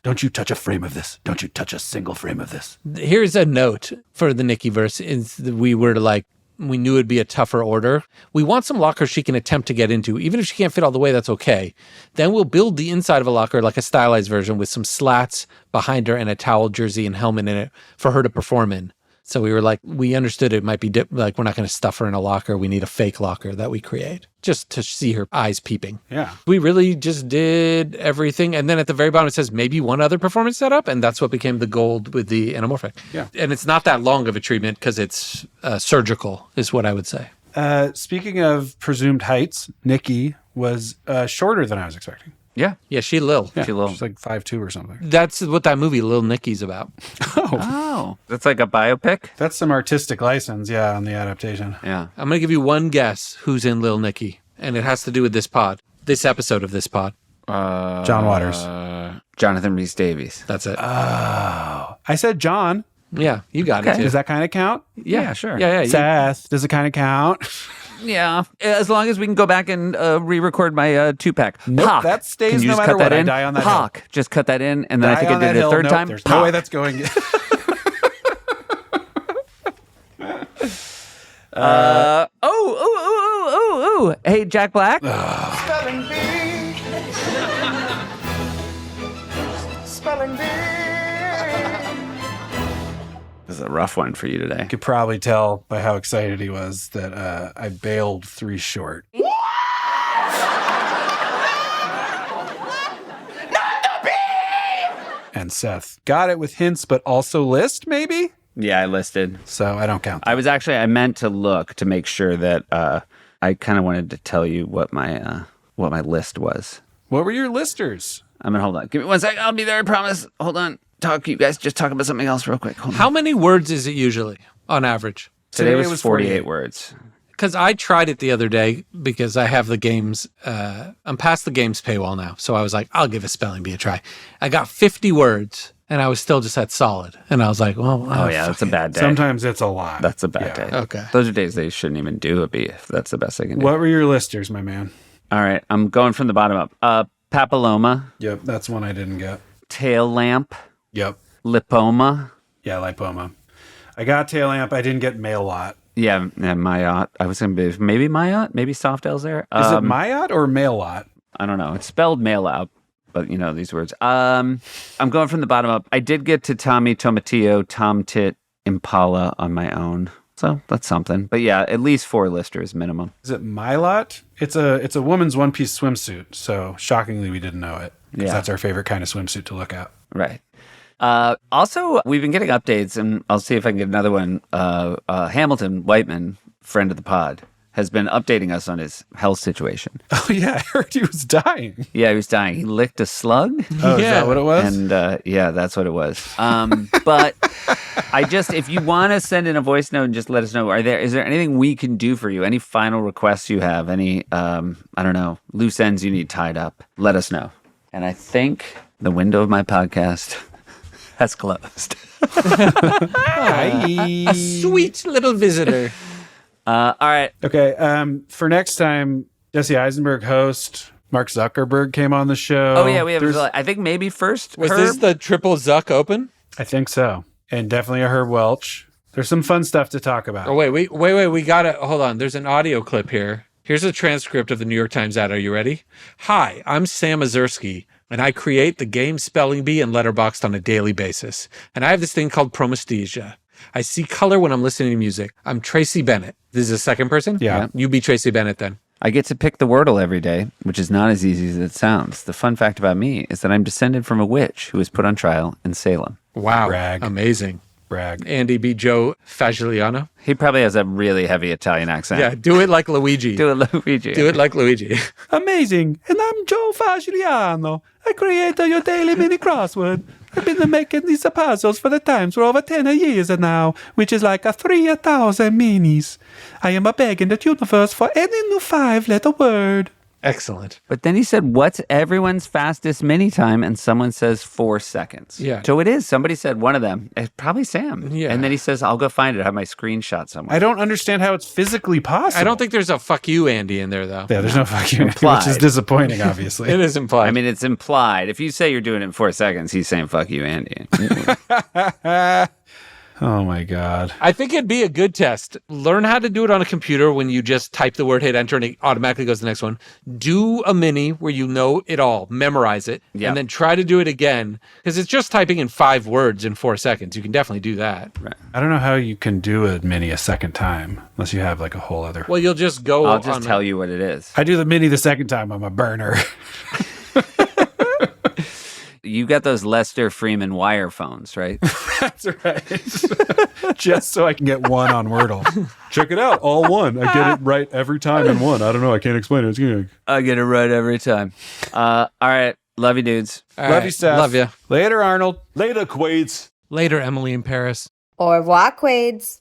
Don't you touch a frame of this. Don't you touch a single frame of this. Here's a note for the Nikki verse. Is that we were like, we knew it'd be a tougher order. We want some lockers she can attempt to get into. Even if she can't fit all the way, that's okay. Then we'll build the inside of a locker like a stylized version with some slats behind her and a towel, jersey, and helmet in it for her to perform in. So we were like, we understood it might be like we're not going to stuff her in a locker. We need a fake locker that we create just to see her eyes peeping. Yeah. We really just did everything. And then at the very bottom, it says maybe one other performance setup. And that's what became the gold with the anamorphic. Yeah. And it's not that long of a treatment because it's surgical is what I would say. Speaking of presumed heights, Nikki was shorter than I was expecting. Yeah. Yeah, she Lil. Yeah, She little. she's like 5'2" or something. That's what that movie Lil Nicky's about. Oh, that's like a biopic? That's some artistic license, yeah, on the adaptation. Yeah. I'm going to give you one guess who's in Lil Nicky. And it has to do with this pod, this episode of this pod. John Waters. Jonathan Rhys Davies. That's it. I said John. Yeah, you got it Okay. too. Does that kind of count? Yeah, sure. Yeah. Seth, does it kind of count? Yeah, as long as we can go back and re-record my two-pack. Nope, Hawk. that stays Can you no just matter cut that what. I in? die on that Hawk. Just cut that in, and then I Die think I on did that it a hill. third Nope, time. There's no way Hawk. that's going. Oh. Hey, Jack Black. Spelling bee. Spelling bee. This is a rough one for you today. You could probably tell by how excited he was that I bailed 3 short. And Seth got it with hints, but also list, maybe? Yeah, I listed. So I don't count. I meant to look to make sure that I kind of wanted to tell you what my list was. What were your listers? Hold on. Give me 1 second. I'll be there. I promise. Hold on. You guys just talk about something else real quick. Hold on. How many words is it usually on average? Today was 48 words. Because I tried it the other day because I have the games, I'm past the games paywall now. So I was like, I'll give a spelling bee a try. I got 50 words and I was still just at solid. And I was like, well, That's a bad day. Sometimes it's a lot. That's a bad day. Okay. Those are days they shouldn't even do a bee if that's the best they can do. What were your listers, my man? All right. I'm going from the bottom up. Papilloma, Yep, that's one I didn't get. tail lamp, Yep. lipoma. Yeah, lipoma. I got tail lamp. I didn't get mail lot. Yeah, and Mayotte. I was going to be maybe Mayotte, maybe soft L's there. Is it Mayotte or mail lot? I don't know. It's spelled mail out, but you know these words. I'm going from the bottom up. I did get to Tommy Tomatillo, Tom Tit, Impala on my own. So that's something. But yeah, at least 4 listers minimum. Is it my lot? It's a woman's one-piece swimsuit. So shockingly, we didn't know it. Because that's our favorite kind of swimsuit to look at. Right. Also, we've been getting updates, and I'll see if I can get another one. Hamilton Whiteman, friend of the pod, has been updating us on his health situation. Oh, yeah. I heard he was dying. Yeah, he was dying. He licked a slug. Oh, is that what it was? And yeah, that's what it was. But if you want to send in a voice note and just let us know, is there anything we can do for you? Any final requests you have? Any, I don't know, loose ends you need tied up? Let us know. And I think the window of my podcast has closed. A sweet little visitor. All right. Okay. For next time, Jesse Eisenberg host, Mark Zuckerberg came on the show. Oh, yeah. I think maybe first. Was Herb? this the triple Zuck open? I think so. And definitely a Herb Welch. There's some fun stuff to talk about. Oh, wait. We got to hold on. There's an audio clip here. Here's a transcript of the New York Times ad. Are you ready? Hi, I'm Sam Mazursky, and I create the game Spelling Bee and Letterboxd on a daily basis. And I have this thing called promesthesia. I see color when I'm listening to music. I'm Tracy Bennett. This is a second person? Yeah. You be Tracy Bennett then. I get to pick the Wordle every day, which is not as easy as it sounds. The fun fact about me is that I'm descended from a witch who was put on trial in Salem. Wow. Brag. Amazing. Brag. Andy B. Joe Fagigliano. He probably has a really heavy Italian accent. Yeah, do it like Luigi. Do it, Luigi. Do it like Luigi. Amazing. And I'm Joe Fagigliano. I created your daily mini crossword. I've been making these puzzles for the Times for over 10 years now, which is like 3,000 minis. I am begging the universe for any new 5-letter word. Excellent. But then he said, what's everyone's fastest mini time? And someone says 4 seconds. Yeah. So it is. Somebody said one of them. It's probably Sam. Yeah. And then he says, I'll go find it. I have my screenshot somewhere. I don't understand how it's physically possible. I don't think there's a fuck you, Andy, in there, though. Yeah, there's no fucking Implied. which is disappointing, obviously. It is implied. I mean, it's implied. If you say you're doing it in 4 seconds, he's saying, fuck you, Andy. Oh my God. I think it'd be a good test. Learn how to do it on a computer when you just type the word, hit enter, and it automatically goes to the next one. Do a mini where you know it all, memorize it, Yep. and then try to do it again. Because it's just typing in 5 words in 4 seconds. You can definitely do that. Right. I don't know how you can do a mini a second time unless you have like a whole other. Well, you'll just go I'll just on tell you what it is. I do the mini the second time on my burner. You got those Lester Freeman wire phones, right? That's right. Just so I can get one on Wordle. Check it out, all one. I get it right every time in one. I don't know. I can't explain it. It's good. I get it right every time. All right. Love you, dudes. All Love right. you, Seth. Love you. Later, Arnold. Later, Quades. Later, Emily in Paris. Au revoir, Quades.